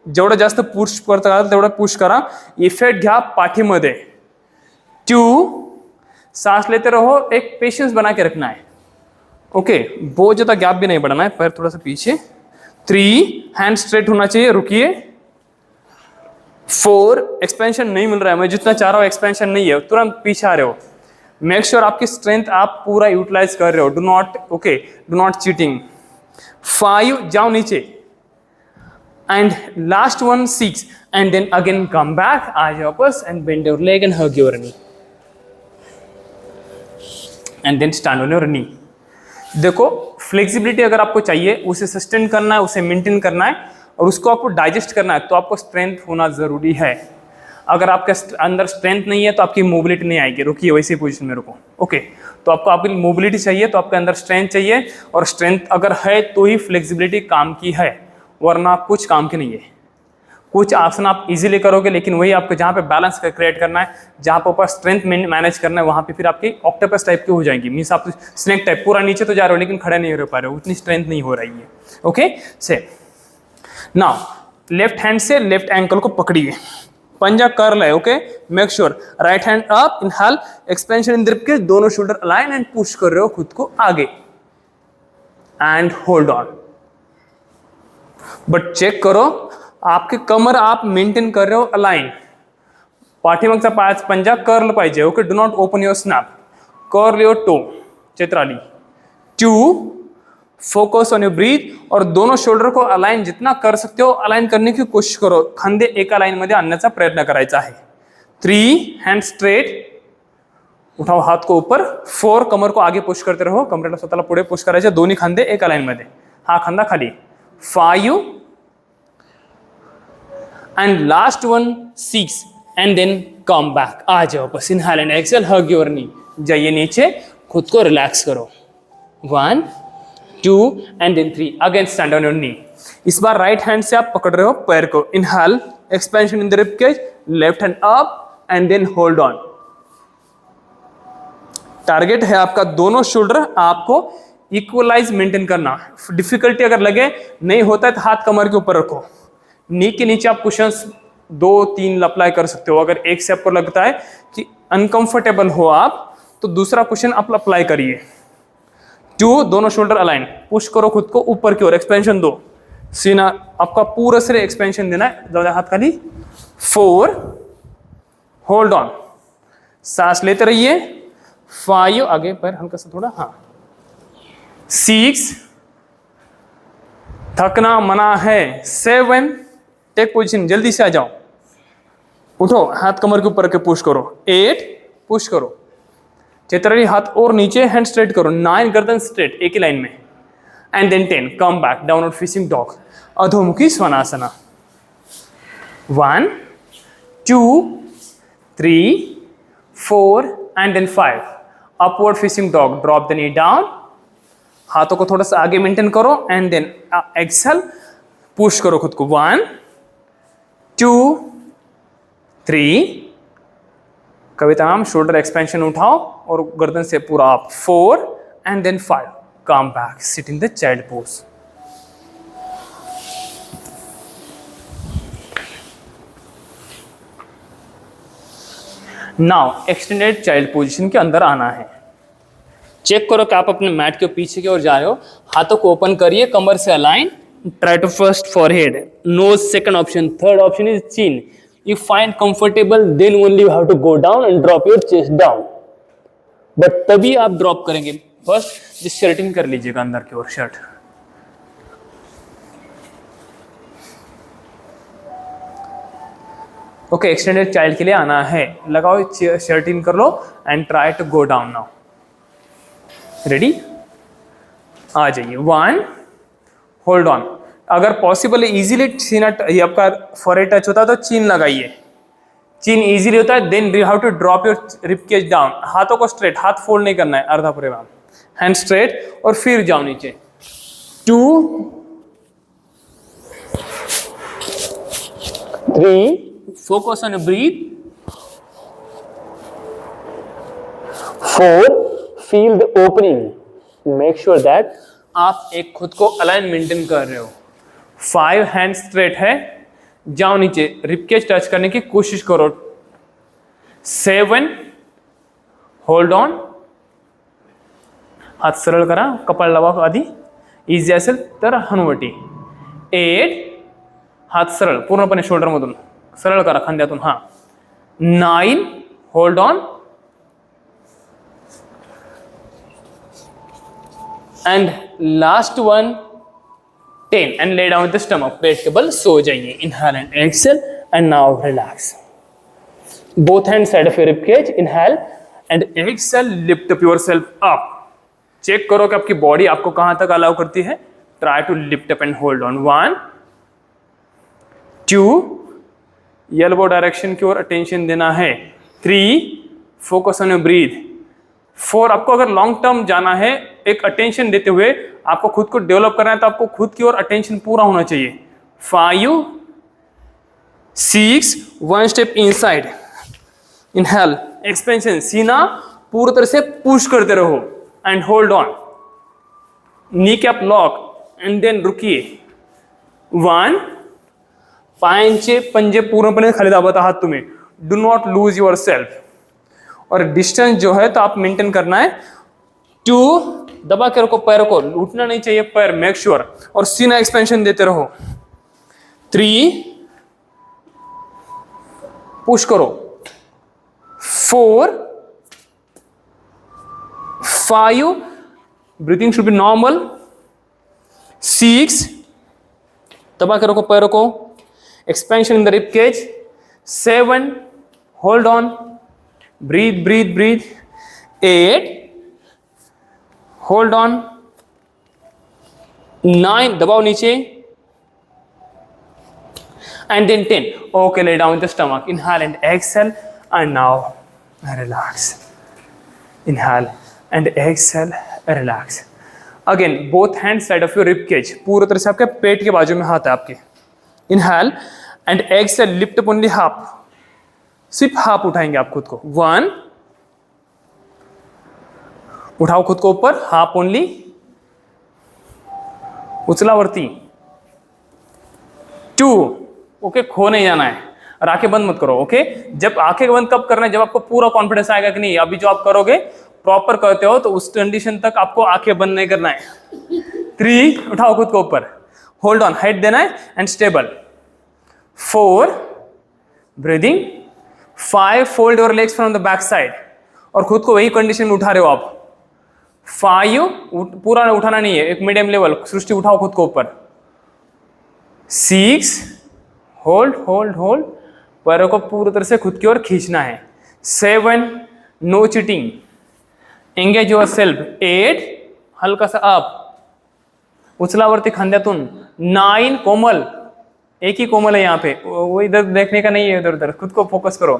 जेवढं जास्त पुश करता तेवढं पुश करा. इफेक्ट घ्या पाठीमध्ये. 2, सांस लेते रहो. एक पेशेंस बना के रखना है. ओके, बहुत ज्यादा गैप भी नहीं बढ़ाना है, पैर थोड़ा सा पीछे. 3, हैंड स्ट्रेट होना चाहिए. रुकिए. 4, एक्सपेंशन नहीं मिल रहा है, मैं जितना चाह रहा हूं एक्सपेंशन नहीं है, तुरंत पीछे आ रहे हो. मेक श्योर आपकी स्ट्रेंथ आप पूरा यूटिलाइज कर रहे हो. Do not cheating. 5, जाओ नीचे. And last one 6, and then again come back. आ जाओ वापस and bend your leg and hug your knee and then stand on your knee. देखो, फ्लेक्सिबिलिटी अगर आपको चाहिए, उसे सस्टेन करना है, उसे मेंटेन करना है और उसको आपको डाइजेस्ट करना है, तो आपको स्ट्रेंथ होना जरूरी है. अगर आपके अंदर स्ट्रेंथ नहीं है तो आपकी मोबिलिटी नहीं आएगी. रुकिए, वैसी पोजीशन में रुको. ओके, तो आपको आपकी मोबिलिटी चाहिए तो आपके अंदर स्ट्रेंथ चाहिए, और स्ट्रेंथ अगर है तो ही फ्लेक्सिबिलिटी काम की है, वरना कुछ काम की नहीं है. कुछ आसन आप इजीली करोगे, लेकिन वही आपको जहाँ पे बैलेंस क्रिएट करना है, जहाँ पे ऊपर स्ट्रेंथ मैनेज करना है, वहाँ पे फिर आपकी ऑक्टोपस टाइप की हो जाएंगी. मीन्स आप स्नेक टाइप पूरा नीचे तो जा रहे हो लेकिन खड़े नहीं हो पा रहे हो, उतनी स्ट्रेंथ नहीं हो रही है. ओके, से नाउ लेफ्ट हैंड से लेफ्ट एंकल को पकड़िए. पंजा कर्ल है. Okay, make sure right hand up, inhale, expansion in rib cage, दोनों शोल्डर अलाइन एंड पुश कर रहे हो खुद को आगे and hold on. But check करो आपके कमर आप मेंटेन कर रहे हो अलाइन. पाठीमागचा पंजा कर्ल पाहिजे. Okay, do not open your snap. Curl your toe, Chaitrali. 2, focus on your breath, और दोनों शोल्डर को अलाइन जितना कर सकते हो अलाइन करने की कोशिश करो. खांदे एका लाइन मध्ये आणण्याचा प्रयत्न करायचा आहे. 3, हैंड स्ट्रेट, उठाओ हाथ को ऊपर. 4, कमर को आगे पुश करते रहो. कमरेला स्वतःला पुढे पुश करायचे. दोन्ही खांदे एका लाइन मध्ये, हा खांदा खाली. 5, and last one 6, and then come back. आ जाओ बस. Inhale and exhale, hug your knee. जाइए नीचे, खुद को रिलैक्स करो. 1, 2 and then 3. Again stand on your knee. इस बार राइट हैंड से आप पकड़ रहे हो पैर को. Inhale, expansion in the rib cage, left hand up and then hold on. Target है आपका दोनों शोल्डर आपको इक्वलाइज मेंटेन करना. डिफिकल्टी अगर लगे नहीं होता है तो हाथ कमर के ऊपर रखो. नी के नीचे आप कुशंस 2-3 अप्लाई कर सकते हो. अगर एक से आपको लगता है कि अनकंफर्टेबल हो आप, तो दूसरा कुशन आप अप्लाई करिए. 2, दोनों शोल्डर अलाइन, पुश करो खुद को ऊपर की ओर. एक्सपेंशन दो. सीना आपका पूरा सिर एक्सपेंशन देना है. ज्यादा हाथ खाली. 4, होल्ड ऑन, सांस लेते रहिए. 5, आगे पैर हल्का सा थोड़ा. हाँ. 6, थकना मना है. 7, टेक पोजीशन, जल्दी से आ जाओ. उठो, हाथ कमर के ऊपर के पुश करो. 8, पुश करो. चेतरली हाथ और नीचे, हैंड स्ट्रेट करो. 9, गर्दन स्ट्रेट एक ही लाइन में. And then 10, come back, downward facing dog, अधोमुखी स्वनासना. 1, 2, 3, 4 and then 5, upward facing dog. Drop the knee down. हाथों को थोड़ा सा आगे मेंटेन करो एंड देन एक्सेल, पुश करो खुद को. 1, 2, 3, कविता मैम शोल्डर एक्सपेंशन उठाओ और गर्दन से पूरा up. 4 and then 5, come back, sit in the child pose. Now extended child position के अंदर आना है। चेक करो कि आप अपने मैट के पीछे की ओर जा रहे हो, हाथों को ओपन करिए, कमर से align, try to first forehead, nose second option, third option is chin. You find comfortable, then only you have to go down and drop your chest down. But तभी आप ड्रॉप करेंगे। फर्स्ट जिस शर्टिंग कर लीजिएगा अंदर की ओर शर्ट। ओके, एक्सटेंडेड चाइल्ड के लिए आना है, लगाओ शर्टिंग कर लो and try to go down now. Ready, आ जाइए। 1, होल्ड ऑन। अगर पॉसिबल है इजीली चीन, ये आपका फॉरहेड टच होता है तो चीन लगाइए, चीन इजीली होता है। Then you have to drop your rib cage down, हाथों को स्ट्रेट, हाथ फोल्ड नहीं करना है, अर्धा परिवार, हैंड स्ट्रेट और फिर जाओ नीचे। 2, 3, focus on breath. 4, feel the opening, make sure that आप एक खुद को अलाइन मेंटेन कर रहे हो। 5, हैंड स्ट्रेट है, जाओ नीचे, रिपकेज टच करने की कोशिश करो। 7, होल्ड ऑन, हात सरळ करा, कपाळ लावा आधी, इझी असेल तर हनुवटी। 8, हात सरळ पूर्णपणे शोल्डर मधून सरळ करा, खांद्यातून, हा। 9, hold on and last one 10 and lay down with the stomach, पेट के बल सो जाइए। Inhale and exhale and now relax. Both hands side of your rib cage. Inhale and exhale, lift up yourself up. Check करो कि आपकी बॉडी आपको कहां तक अलाउ करती है। Try to lift up and hold on. 1, 2, elbow direction की ओर अटेंशन देना है। 3, फोकस ऑन योर ब्रीथ। 4, आपको अगर लॉन्ग टर्म जाना है, एक अटेंशन देते हुए आपको खुद को डेवलप करना है, तो आपको खुद की ओर अटेंशन पूरा होना चाहिए। 5, 6, 1 स्टेप इनसाइड, इनहेल, एक्सपेंशन, सीना पूरी तरह से पुश करते रहो and hold on, knee cap lock and then रुकिए। 1, पायांचे पंजे पूर्णपणे खाली दाबता आहात तुम्ही, do not lose yourself, और डिस्टेंस जो है तो आप मेंटेन करना है। 2, दबा के रखो पैरों को, उठना नहीं चाहिए पैर, मेक श्योर, और सीना एक्सपेंशन देते रहो। 3, पुश करो। 4, 5, ब्रीथिंग शुड बी नॉर्मल। 6, दबा के रखो पैरों को, expansion in the rib cage. 7, hold on, breath breath breath. 8, hold on. 9, दबाओ नीचे and then 10, okay, lay down with the stomach, inhale and exhale and now relax, inhale and exhale, relax again, both hands side of your rib cage, पूरी तरह से आपके पेट के बाजू में हाथ है आपके। inhale and exhale, lift up only half, सिर्फ हाफ उठाएंगे आप खुद को। 1, उठाओ खुद को ऊपर, हाफ ओनली, उचला वरती। 2, ओके, खो नहीं जाना है, और आंखें बंद मत करो। ओके, जब आंखें बंद कब करना है, जब आपको पूरा कॉन्फिडेंस आएगा कि नहीं अभी जो आप करोगे प्रॉपर करते हो, तो उस कंडीशन तक आपको आंखें बंद नहीं करना है। 3, उठाओ खुद को ऊपर, होल्ड ऑन, हाइट देना है and stable. 4, breathing. 5, fold your legs from the back side, और खुद को वही कंडीशन में उठा रहे हो आप। 5, पूरा उठाना नहीं है, एक मीडियम लेवल, सृष्टि उठाओ खुद को ऊपर। 6, होल्ड होल्ड होल्ड, पैरों को पूरी तरह से खुद की ओर खींचना है। 7, no cheating, engage yourself. 8, हल्का सा अप, उचलावरती खांद्यातून। 9, कोमल, एक ही कोमल है यहाँ पे, वो इधर देखने का नहीं है, इधर उधर खुद को फोकस करो।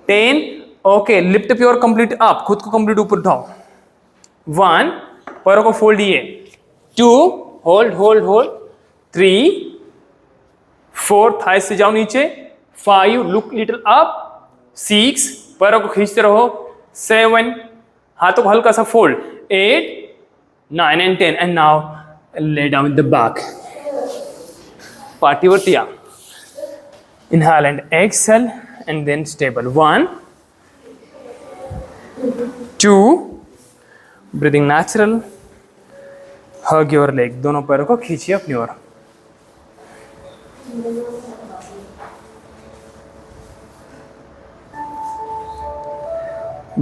10, okay, lift up your complete up, खुद को कंप्लीट ऊपर उठाओ। 1, पैरों को फोल्ड किए। 2, होल्ड होल्ड होल्ड। 3, 4, थाई से जाओ नीचे। 5, लुक लिटिल अप। 6, पैरों को खींचते रहो। 7, हाथों को हल्का सा fold. 8, 9 and 10, and now lay down with the back. Party your tia. Inhale and exhale, and then stable. 1, 2, breathing natural. Hug your leg. दोनों पैरों को खींचिए अपनी ओर.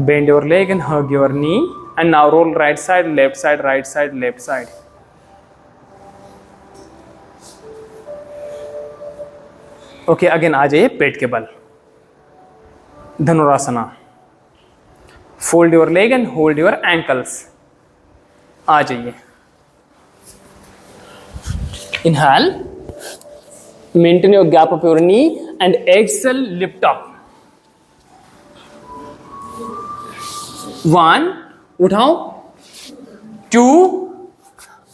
Bend your leg and hug your knee, and now roll right side, left side, right side, left side. Okay, again आ जाइए पेट के बल. धनुरासना. Fold your leg and hold your ankles. आ जाइए. Inhale, maintain your gap of your knee and exhale, lift up. 1, उठाओ. 2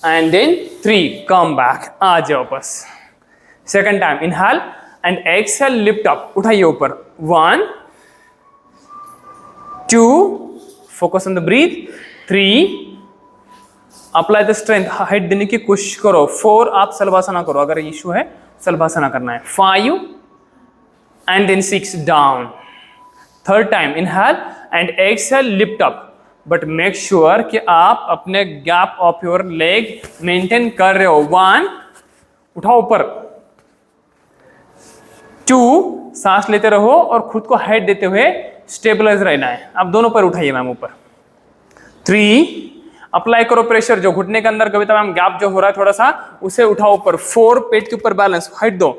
एंड देन 3, कम बैक. आ जाओ बस. Second time. Inhale and exhale, lift up. उठाइए ऊपर. 1, 2, focus on the breathe. 3, apply the strength, height देने की कोशिश करो. 4, आप सलभासना करो अगर इशू है, सलभासना करना है. 5 and then 6, down. Third time. inhale and exhale, lift up. but make sure कि आप अपने gap of your leg maintain कर रहे हो. 1, उठाओ ऊपर. 2, सांस लेते रहो और खुद को हाइट देते हुए स्टेबलाइज रहना है. आप दोनों पर उठाइए मैम ऊपर. 3, अप्लाई करो प्रेशर. जो घुटने के अंदर कविता मैम गैप जो हो रहा है थोड़ा सा, उसे उठाओ ऊपर. 4, पेट के ऊपर बैलेंस, हाइट दो.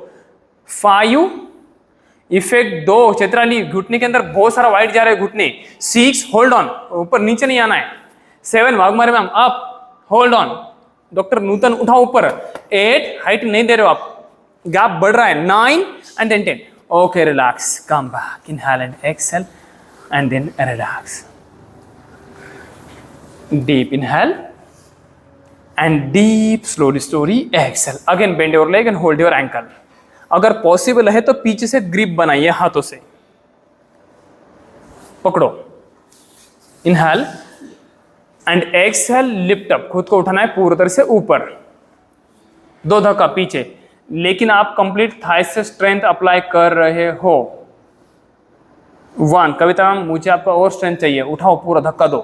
5, इफेक्ट दो. चित्राली, घुटने के अंदर बहुत सारा वाइट जा रहा है घुटने. 6, होल्ड ऑन, ऊपर नीचे नहीं आना है. 7, Waghmare ma'am up, hold on. Doctor Nutan, उठाओ ऊपर. 8, हाइट नहीं दे रहे हो आप, गैप बढ़ रहा है. 9 and then 10. Okay, relax. Come back. Inhale and exhale, and then relax. Deep inhale and deep slowly exhale. Again bend your leg and hold your ankle. अगर पॉसिबल है तो पीछे से ग्रिप बनाइए हाथों से. पकड़ो. Inhale and exhale, lift up. खुद को उठाना है पूरी तरह से ऊपर. 2 धक्का पीछे, लेकिन आप कंप्लीट थाई से स्ट्रेंथ अप्लाई कर रहे हो. 1, कविता मैम मुझे आपका और स्ट्रेंथ चाहिए. उठाओ, पूरा धक्का दो.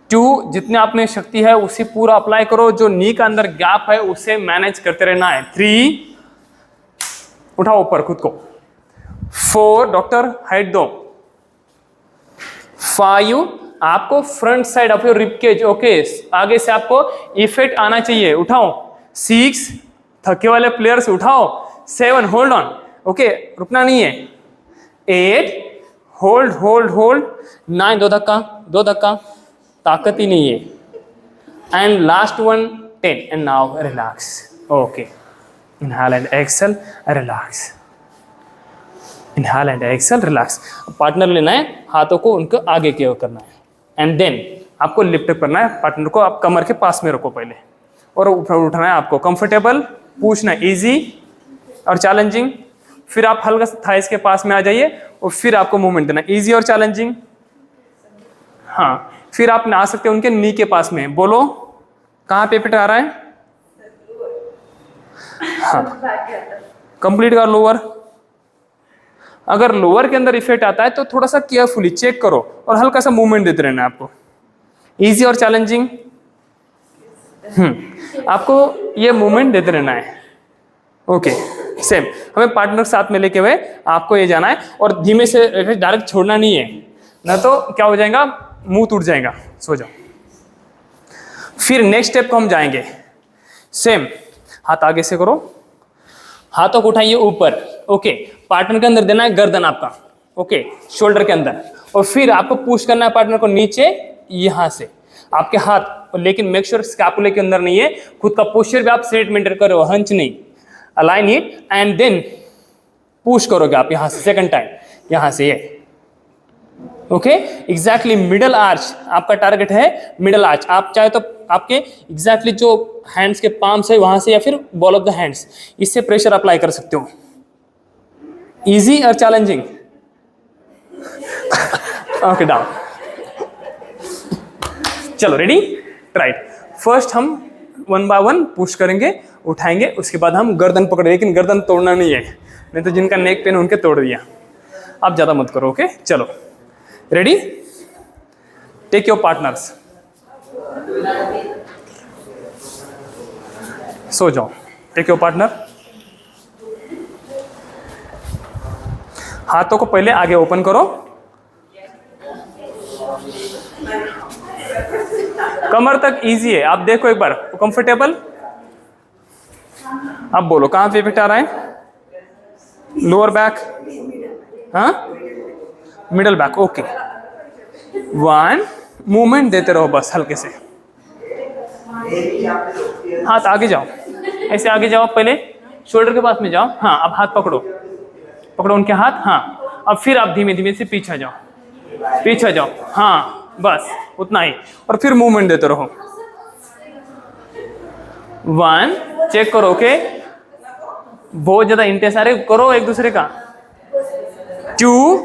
2, जितने आप में शक्ति है उसे पूरा अप्लाई करो. जो नी का अंदर गैप है उसे मैनेज करते रहना है. 3, उठाओ ऊपर खुद को. 4, डॉक्टर हाइट दो. 5, आपको front side of your rib cage, okay, आगे से आपको इफेक्ट आना चाहिए. उठाओ. 6, थके वाले प्लेयर्स उठाओ. 7, होल्ड ऑन, ओके, रुकना नहीं है. 8, होल्ड होल्ड होल्ड. 9, 2 धक्का, ताकत ही नहीं है. And last one, 10, and now relax. Okay, inhale and exhale, relax. Inhale and exhale, relax. Partner लेना है, हाथों को उनको आगे की ओर करना है, एंड देन आपको लिफ्ट करना है. पार्टनर को आप कमर के पास में रखो पहले, और उठाना है आपको. कंफर्टेबल, पूछना इजी और चैलेंजिंग. फिर आप हल्का सा थाइस के पास में आ जाइए और फिर आपको मूवमेंट देना. इजी और चैलेंजिंग. हाँ, फिर आप आ सकते हैं उनके नी के पास में. बोलो कहाँ पे इफेक्ट आ रहा है. हाँ, कंप्लीट कर लोअर. अगर लोअर के अंदर इफेक्ट आता है तो थोड़ा सा केयरफुली चेक करो और हल्का सा मूवमेंट देते रहना है आपको. इजी और चैलेंजिंग. आपको ये मूवमेंट देते रहना है. Okay, same. हमें पार्टनर साथ में लेके हुए आपको ये जाना है और धीमे से डायरेक्ट छोड़ना नहीं है, ना तो क्या हो जाएगा, मुंह टूट जाएगा. सो जाओ. फिर नेक्स्ट स्टेप को हम जाएंगे. सेम, हाथ आगे से करो, हाथों को उठाइए ऊपर. ओके, पार्टनर के अंदर देना है गर्दन आपका. ओके, शोल्डर के अंदर. और फिर आपको पुश करना है पार्टनर को नीचे, यहां से आपके हाथ, लेकिन मेक श्योर स्कैपुला के अंदर नहीं है. खुद का पोस्चर भी आप सेट मेंटेन करो, हंच नहीं. Align it and then push करोगे आप यहां से. सेकंड टाइम यहां से ये. ओके, एग्जैक्टली मिडल आर्च आपका टारगेट है. मिडल आर्च आप चाहे तो आपके एग्जैक्टली जो हैंड्स के पाम्स है वहां से, या फिर बॉल ऑफ द हैंड्स, इससे प्रेशर अप्लाई कर सकते हो. इजी और चैलेंजिंग. Okay, down. चलो रेडी. राइट। फर्स्ट हम 1 बाय 1 पुश करेंगे, उठाएंगे, उसके बाद हम गर्दन पकड़े, लेकिन गर्दन तोड़ना नहीं है, नहीं तो जिनका नेक पेन उनके तोड़ दिया। आप ज़्यादा मत करो, ओके। चलो रेडी, टेक योर पार्टनर्स, सो जाओ, टेक योर पार्टनर। हाथों को पहले आगे ओपन करो, कमर तक इजी है, आप देखो एक बार, कंफर्टेबल। अब बोलो कहां पे इफेक्ट आ रहा है? लोअर बैक, हाँ, मिडल बैक, ओके। 1 मूवमेंट देते रहो बस हल्के से, हाथ आगे जाओ, ऐसे आगे जाओ, पहले शोल्डर के पास में जाओ, हाँ। अब हाथ पकड़ो, पकड़ो उनके हाथ, हाँ। अब फिर आप धीमे धीमे से पीछे जाओ, पीछे जाओ, हाँ, बस उतना ही। और फिर मूवमेंट देते रहो। 1, चेक करो, ओके। बहुत ज्यादा इंटेंस आ रहे, करो एक दूसरे का। 2,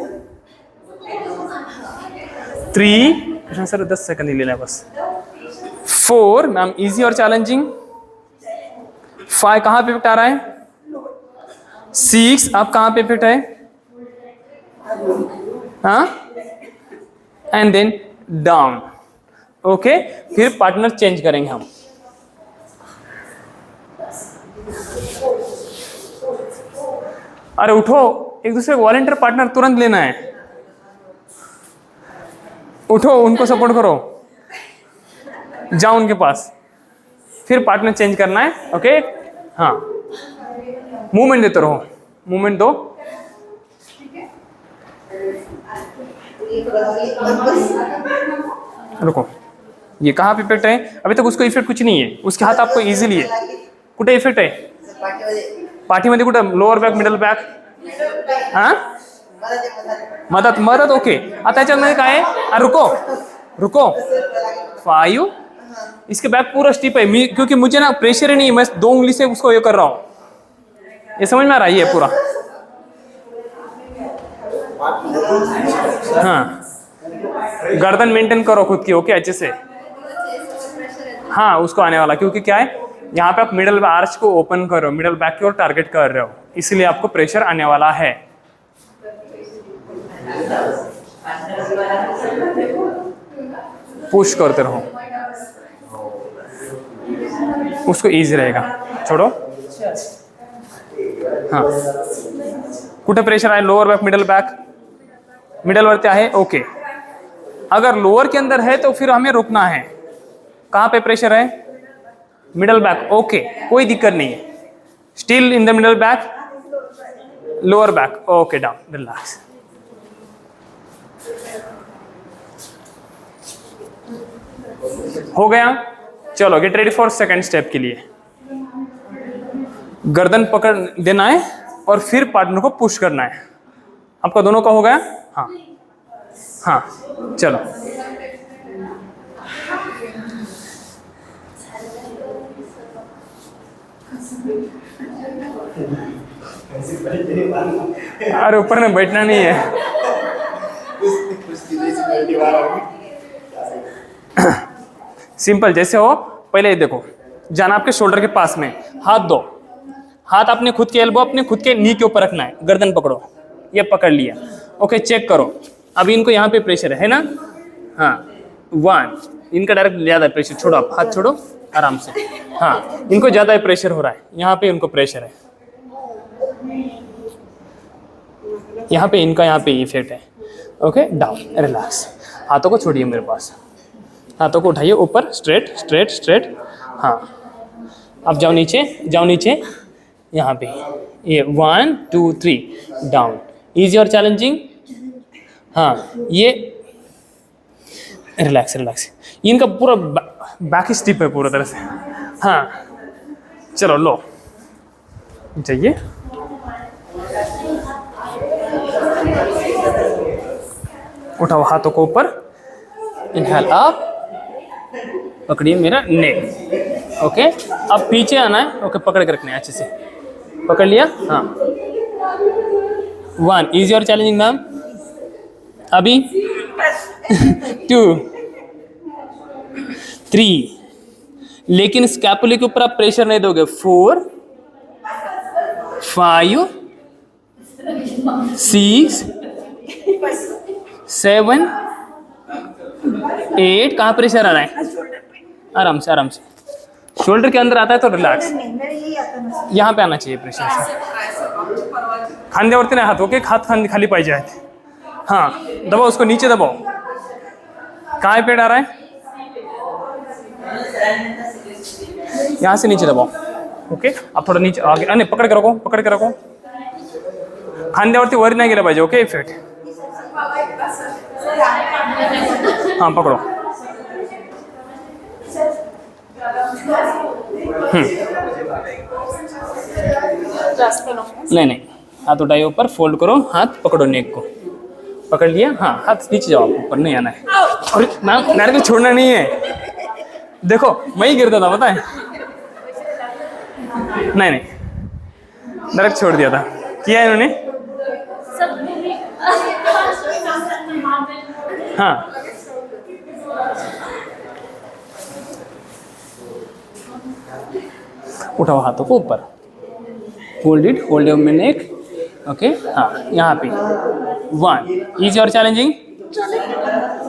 3, कृष्ण सर 10 सेकंड ही लेना है बस। 4, मैम इजी और चैलेंजिंग। 5 कहां पे इफेक्ट आ रहा है? 6, अब कहां पे इफेक्ट है? हाँ, एंड देन डाउन, ओके। फिर पार्टनर चेंज करेंगे हम। अरे उठो, एक दूसरे को वॉलंटियर पार्टनर तुरंत लेना है, उठो, उनको सपोर्ट करो, जाओ उनके पास, फिर पार्टनर चेंज करना है, ओके। हाँ, मूवमेंट देते रहो, मूवमेंट दो। रुको, ये कहाँ पे इफेक्ट है? अभी तक उसको इफेक्ट कुछ नहीं है, उसके हाथ आपको इजीली है। कुठे इफेक्ट है? पाठीमध्ये कुठं? लोअर बॅक, मिडल बॅक, हाँ, मदत, मदत, ओके। आता याच्यामध्ये काय आहे? रुको, रुको, 5, इसके बैक पूरा स्टिप है, क्योंकि मुझे ना प्रेशर ही नहीं, मैं 2 उंगली से उसको ये कर रहा हूँ, ये समझ में आ रहा है? ये पूरा, हाँ, गर्दन मेंटेन करो खुद की, ओके, अच्छे से, हाँ, उसको आने वाला, क्योंकि क्या है, यहाँ पे आप मिडल आर्च को ओपन कर रहे हो, मिडल बैक की ओर टारगेट कर रहे हो, इसलिए आपको प्रेशर आने वाला है। पुश करते रहो, उसको इजी रहेगा। छोड़ो, हाँ, कुठे प्रेशर आहे? Lower back, middle back, middle वरती आहे, ओके। अगर लोअर के अंदर है तो फिर हमें रुकना है। कहाँ पे प्रेशर है? मिडल बैक, ओके, कोई दिक्कत नहीं है। Still in the middle back, lower back, okay, down, relax. हो गया? चलो get ready for second step के लिए। गर्दन पकड़ देना है और फिर पार्टनर को पुश करना है। आपका दोनों का हो गया? हाँ, हाँ, चलो। अरे ऊपर में बैठना नहीं है। सिंपल, जैसे हो, पहले देखो, जाना आपके शोल्डर के पास में, हाथ दो, हाथ अपने खुद के एल्बो अपने खुद के नी के ऊपर रखना है, गर्दन पकड़ो, ये पकड़ लिया, ओके। चेक करो, अभी इनको यहाँ पे प्रेशर है ना? हाँ, 1, इनका डायरेक्ट ज्यादा प्रेशर, छोड़ो आप, हाथ छोड़ो आराम से, हाँ, इनको ज्यादा प्रेशर हो रहा है, यहाँ पे इनको प्रेशर है, यहाँ पे इनका यहाँ पे इफेक्ट है, ओके। डाउन, रिलैक्स, हाथों को छोड़िए मेरे पास, हाथों को उठाइए ऊपर, स्ट्रेट स्ट्रेट स्ट्रेट, हाँ। अब जाओ नीचे, जाओ नीचे, यहाँ पे, ये 1 2 3, डाउन। इजी और चैलेंजिंग? हाँ, ये रिलैक्स, रिलैक्स, इनका पूरा बैक स्टिप है पूरा तरह से, हाँ। चलो लो, जाइए, उठाओ हाथों को ऊपर, इनहेल अप, पकड़िए मेरा नेक, ओके। अब पीछे आना है, ओके, पकड़ के रखना है अच्छे से, पकड़ लिया, हाँ। 1, इजी और चैलेंजिंग मैम? अभी 2 3 लेकिन स्कैपुले के ऊपर आप प्रेशर नहीं दोगे। 4 5 6 7 8। कहाँ प्रेशर आ रहा है? आराम से आराम से। शोल्डर के अंदर आता है तो रिलैक्स, यहाँ पे आना चाहिए प्रेशर से। खांद्यावरती नाही हात, ओके? हात खाली पाहिजे आहेत। हाँ, दबाओ उसको, नीचे दबाओ। कहाँ पेट आ रहा है? यहाँ से नीचे दबाओ, ओके? आप थोड़ा नीचे आगे, नहीं पकड़ के रखो, पकड़ के रखो। खांद्यावरती वर नाही गेला पाहिजे, ओके? फिट। हाँ पकड़ो। नहीं नहीं, हाथ उठाइए ऊपर, फोल्ड करो, हाथ पकड़ो, नेक को पकड़ लिया। हाँ, हाथ नीचे जाओ, ऊपर नहीं आना है। और नारे को छोड़ना नहीं है। देखो मैं ही गिरता था, पता है? नहीं नहीं, डायरेक्ट छोड़ दिया था। किया इन्होंने? हाँ, उठाओ हाथों को ऊपर, hold it, hold your neck, okay? हाँ, यहाँ पे 1 इजी और चॅलेंजिंग।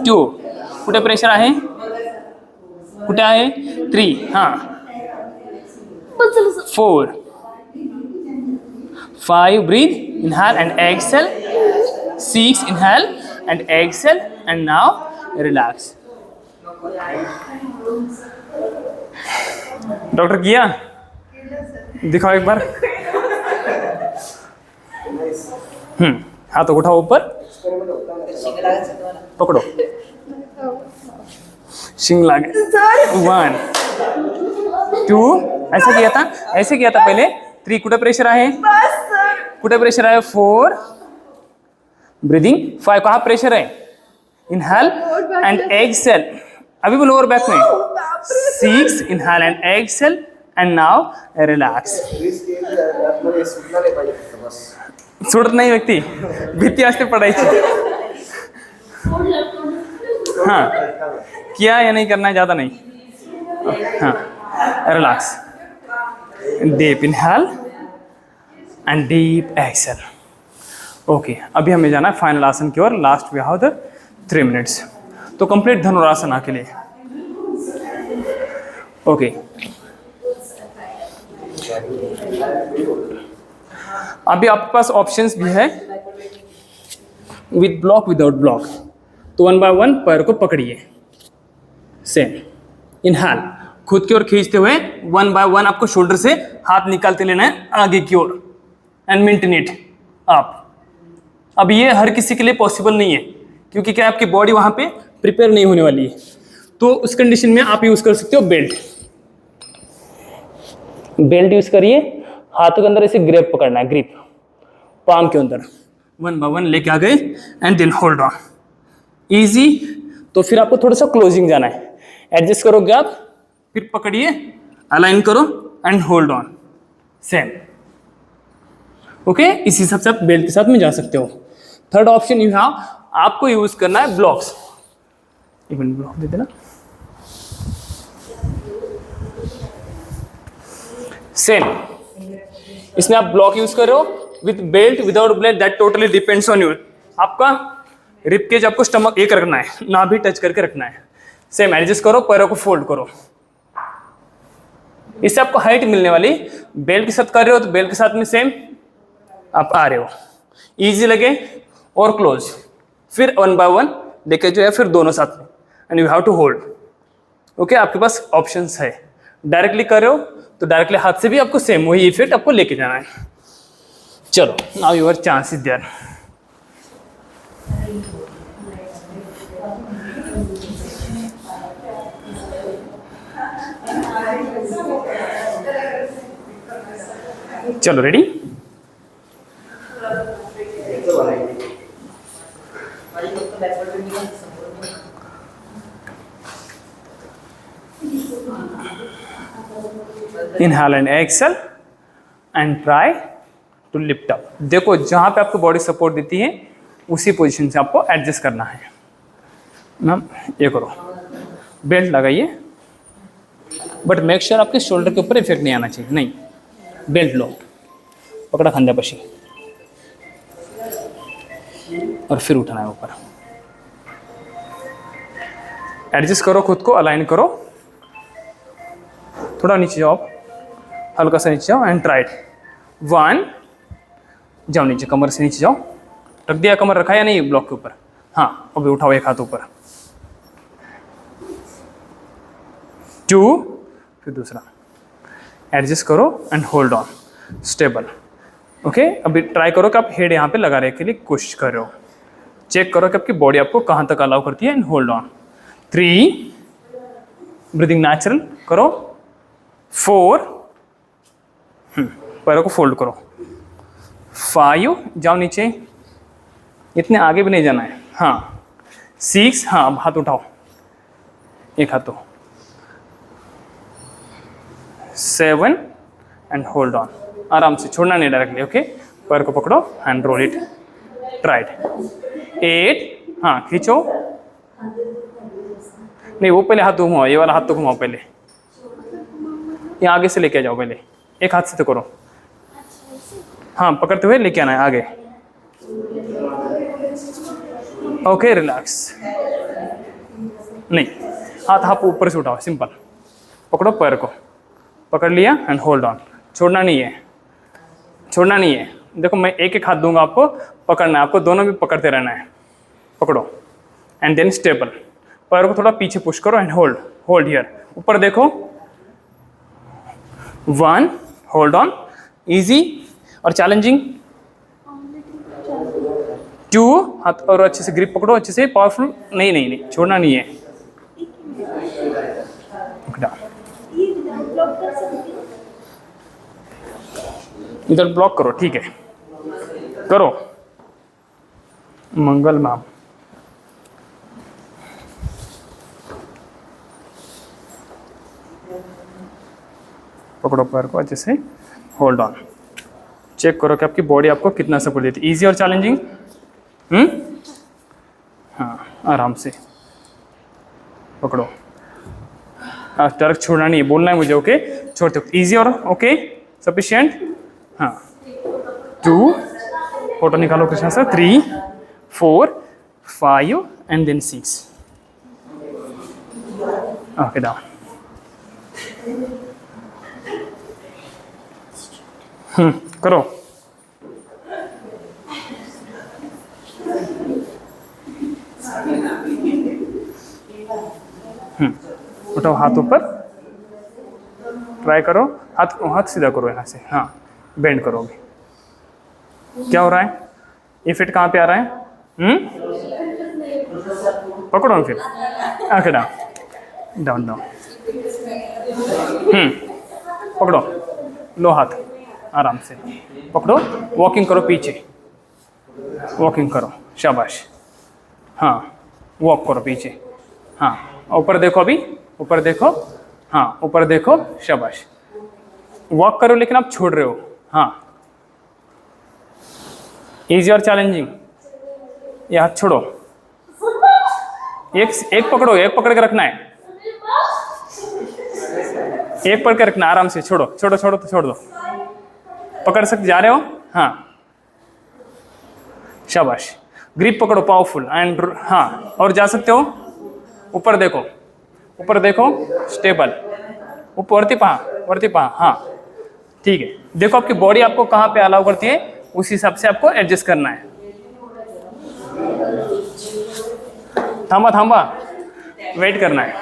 2 कुठे प्रेशर आहे? कुठे आहे? 3 हाँ, 4 5 breathe, inhale and exhale, 6 inhale and exhale, and now relax. Doctor किया? दिखाओ एक बार। हाथ उठाओ ऊपर, पकड़ो, शिंग लागे। 1 2 ऐसा किया था, ऐसे किया था पहले। 3 कुठे प्रेशर आहे? कुठे प्रेशर आहे? 4 ब्रीदिंग। 5 कहाँ प्रेशर है? इनहेल एंड एक्सेल, अभी भी लोअर बैक में। 6 inhale and exhale, and now relax. सोडत नाही व्यक्ती, भीती असते पडायची। हाँ, किया या नहीं करना है? ज़्यादा नहीं। हाँ, relax, deep inhale and deep exhale. Okay, अभी हमें जाना है फाइनल आसन की ओर। Last we have the 3 minutes. तो कंप्लीट धनुरासन के लिए, ओके? अभी आपके पास ऑप्शंस भी है, विद ब्लॉक, विदाउट ब्लॉक। तो 1 बाय 1 पैर को पकड़िए, सेम इनहेल, खुद की ओर खींचते हुए 1 बाय 1 आपको शोल्डर से हाथ निकालते लेना है आगे की ओर, एंड मेंटेन इट अप। अब ये हर किसी के लिए पॉसिबल नहीं है, क्योंकि क्या आपकी बॉडी वहां पे प्रिपेयर नहीं होने वाली है। तो उस कंडीशन में आप यूज कर सकते हो बेल्ट। बेल्ट यूज करिए, हाथों के अंदर ऐसे ग्रिप पकड़ना है, ग्रिप पाम के अंदर। 1 बाय 1 लेके आ गए, and then hold on, easy. तो फिर आपको थोड़ा सा क्लोजिंग जाना है, एडजस्ट करोगे आप, फिर पकड़िए, अलाइन करो and hold on, same, okay? इसी हिसाब से आप बेल्ट के साथ में जा सकते हो। थर्ड ऑप्शन यू हैव, आपको यूज करना है ब्लॉक्स। इवन ब्लॉक दे देना, सेम। इसमें आप ब्लॉक यूज कर रहे हो with belt, without belt, that totally depends on you. आपका रिप केज, आपको स्टमक एक रखना है, ना भी टच करके रखना है। सेम एडजस्ट करो, पैरों को फोल्ड करो, इससे आपको हाइट मिलने वाली। बेल्ट के साथ कर रहे हो तो बेल्ट के साथ में सेम आप आ रहे हो, इजी लगे, और क्लोज। फिर 1 बाय 1 लेके जो है, फिर दोनों साथ में, and you have to hold, okay? आपके पास ऑप्शंस है। डायरेक्टली कर रहे हो तो डायरेक्टली हाथ से भी आपको सेम वही इफेक्ट आपको लेके जाना है। चलो, now your chance is there. चलो, ready? Inhale and exhale, and try to lift up. देखो, जहां पे आपको बॉडी सपोर्ट देती है उसी पोजीशन से आपको एडजस्ट करना है ना। ये करो, बेल्ट लगाइए, बट मेक श्योर आपके शोल्डर के ऊपर इफेक्ट नहीं आना चाहिए। नहीं, बेल्ट लो, पकड़ा खांद्यापाशी और फिर उठाना है ऊपर। एडजस्ट करो खुद को, अलाइन करो, थोड़ा नीचे जाओ, हल्का सा नीचे जाओ एंड ट्राई इट। 1, जाओ नीचे, कमर से नीचे जाओ, रख दिया, कमर रखा या नहीं ब्लॉक के ऊपर? हाँ, अभी उठाओ एक हाथ ऊपर। 2, फिर दूसरा, एडजस्ट करो and hold on, stable. Okay, अभी ट्राई करो कि आप हेड यहाँ पे लगाने के लिए कोशिश कर रहे हो। चेक करो कि आपकी बॉडी आपको कहाँ तक अलाउ करती है and hold on. 3, breathing natural करो। 4, पैरों को फोल्ड करो। 5, जाओ नीचे, इतने आगे भी नहीं जाना है। हाँ, 6, हाँ अब हाथ उठाओ, एक हाथ तो। 7 एंड होल्ड ऑन, आराम से, छोड़ना नहीं डायरेक्टली। ओके, पैर को पकड़ो and roll it, try it. 8, हाँ खींचो, नहीं वो पहले हाथ तो घुमाओ, ये वाला हाथ तो घुमाओ पहले, ये आगे से लेके जाओ, पहले एक हाथ से तो करो। हाँ, पकड़ते हुए लेके आना है आगे। ओके, रिलैक्स, नहीं हाथ आप ऊपर से उठाओ, सिंपल, पकड़ो पैर को, पकड़ लिया एंड होल्ड ऑन, छोड़ना नहीं है, छोड़ना नहीं है। देखो मैं एक एक हाथ दूंगा आपको, पकड़ना है आपको, दोनों भी पकड़ते रहना है। पकड़ो एंड देन स्टेबल, पैर को थोड़ा पीछे पुश करो एंड होल्ड, होल्ड हियर, ऊपर देखो। 1, होल्ड ऑन, इजी और चैलेंजिंग। 2, हाथ और अच्छे से ग्रिप पकड़ो, अच्छे से पावरफुल, नहीं नहीं नहीं, छोड़ना नहीं है। इधर ब्लॉक करो, ठीक है, करो। मंगल मैम, पकड़ो पैर को अच्छे से, होल्ड ऑन, चेक करो कि आपकी बॉडी आपको कितना सपोर्ट देती है। इजी और चैलेंजिंग? हाँ, आराम से पकड़ो, डायरेक्ट छोड़ना नहीं है, बोलना है मुझे। ओके, छोड़ते वक्त इजी और ओके, सफिशिएंट। हाँ, 2, फोटो निकालो Krishna sir. 3, 4, 5 and then 6। Okay, down. करो। उठाओ हाथ ऊपर, ट्राई करो, हाथ हाथ सीधा करो यहाँ से। हाँ, बेंड करो। अभी क्या हो रहा है? ये फिट कहाँ पे आ रहा है? पकड़ो फिर, आंखें डाउन, डाउन डाउन। पकड़ो, लो हाथ, आराम से पकड़ो, वॉकिंग करो पीछे, वॉकिंग करो, शाबाश। हाँ, वॉक करो पीछे। हाँ, ऊपर देखो, अभी ऊपर देखो। हाँ, ऊपर देखो, शाबाश। वॉक करो लेकिन आप छोड़ रहे हो। हाँ, इजी और चैलेंजिंग? ये हाथ छोड़ो, एक पकड़ो, एक पकड़ के रखना है, एक पकड़ के रखना, आराम से। छोड़ो छोड़ो छोड़ो तो छोड़ दो, पकड़ सकते, जा रहे हो? हाँ, शाबाश। ग्रिप पकड़ो पावरफुल एंड हाँ, और जा सकते हो। ऊपर देखो, ऊपर देखो, स्टेबल, ऊपर, वर्ती पहा। हाँ, ठीक है। देखो आपकी बॉडी आपको कहाँ पे अलाउ करती है, उस हिसाब से आपको एडजस्ट करना है। थांबा थांबा, वेट करना है।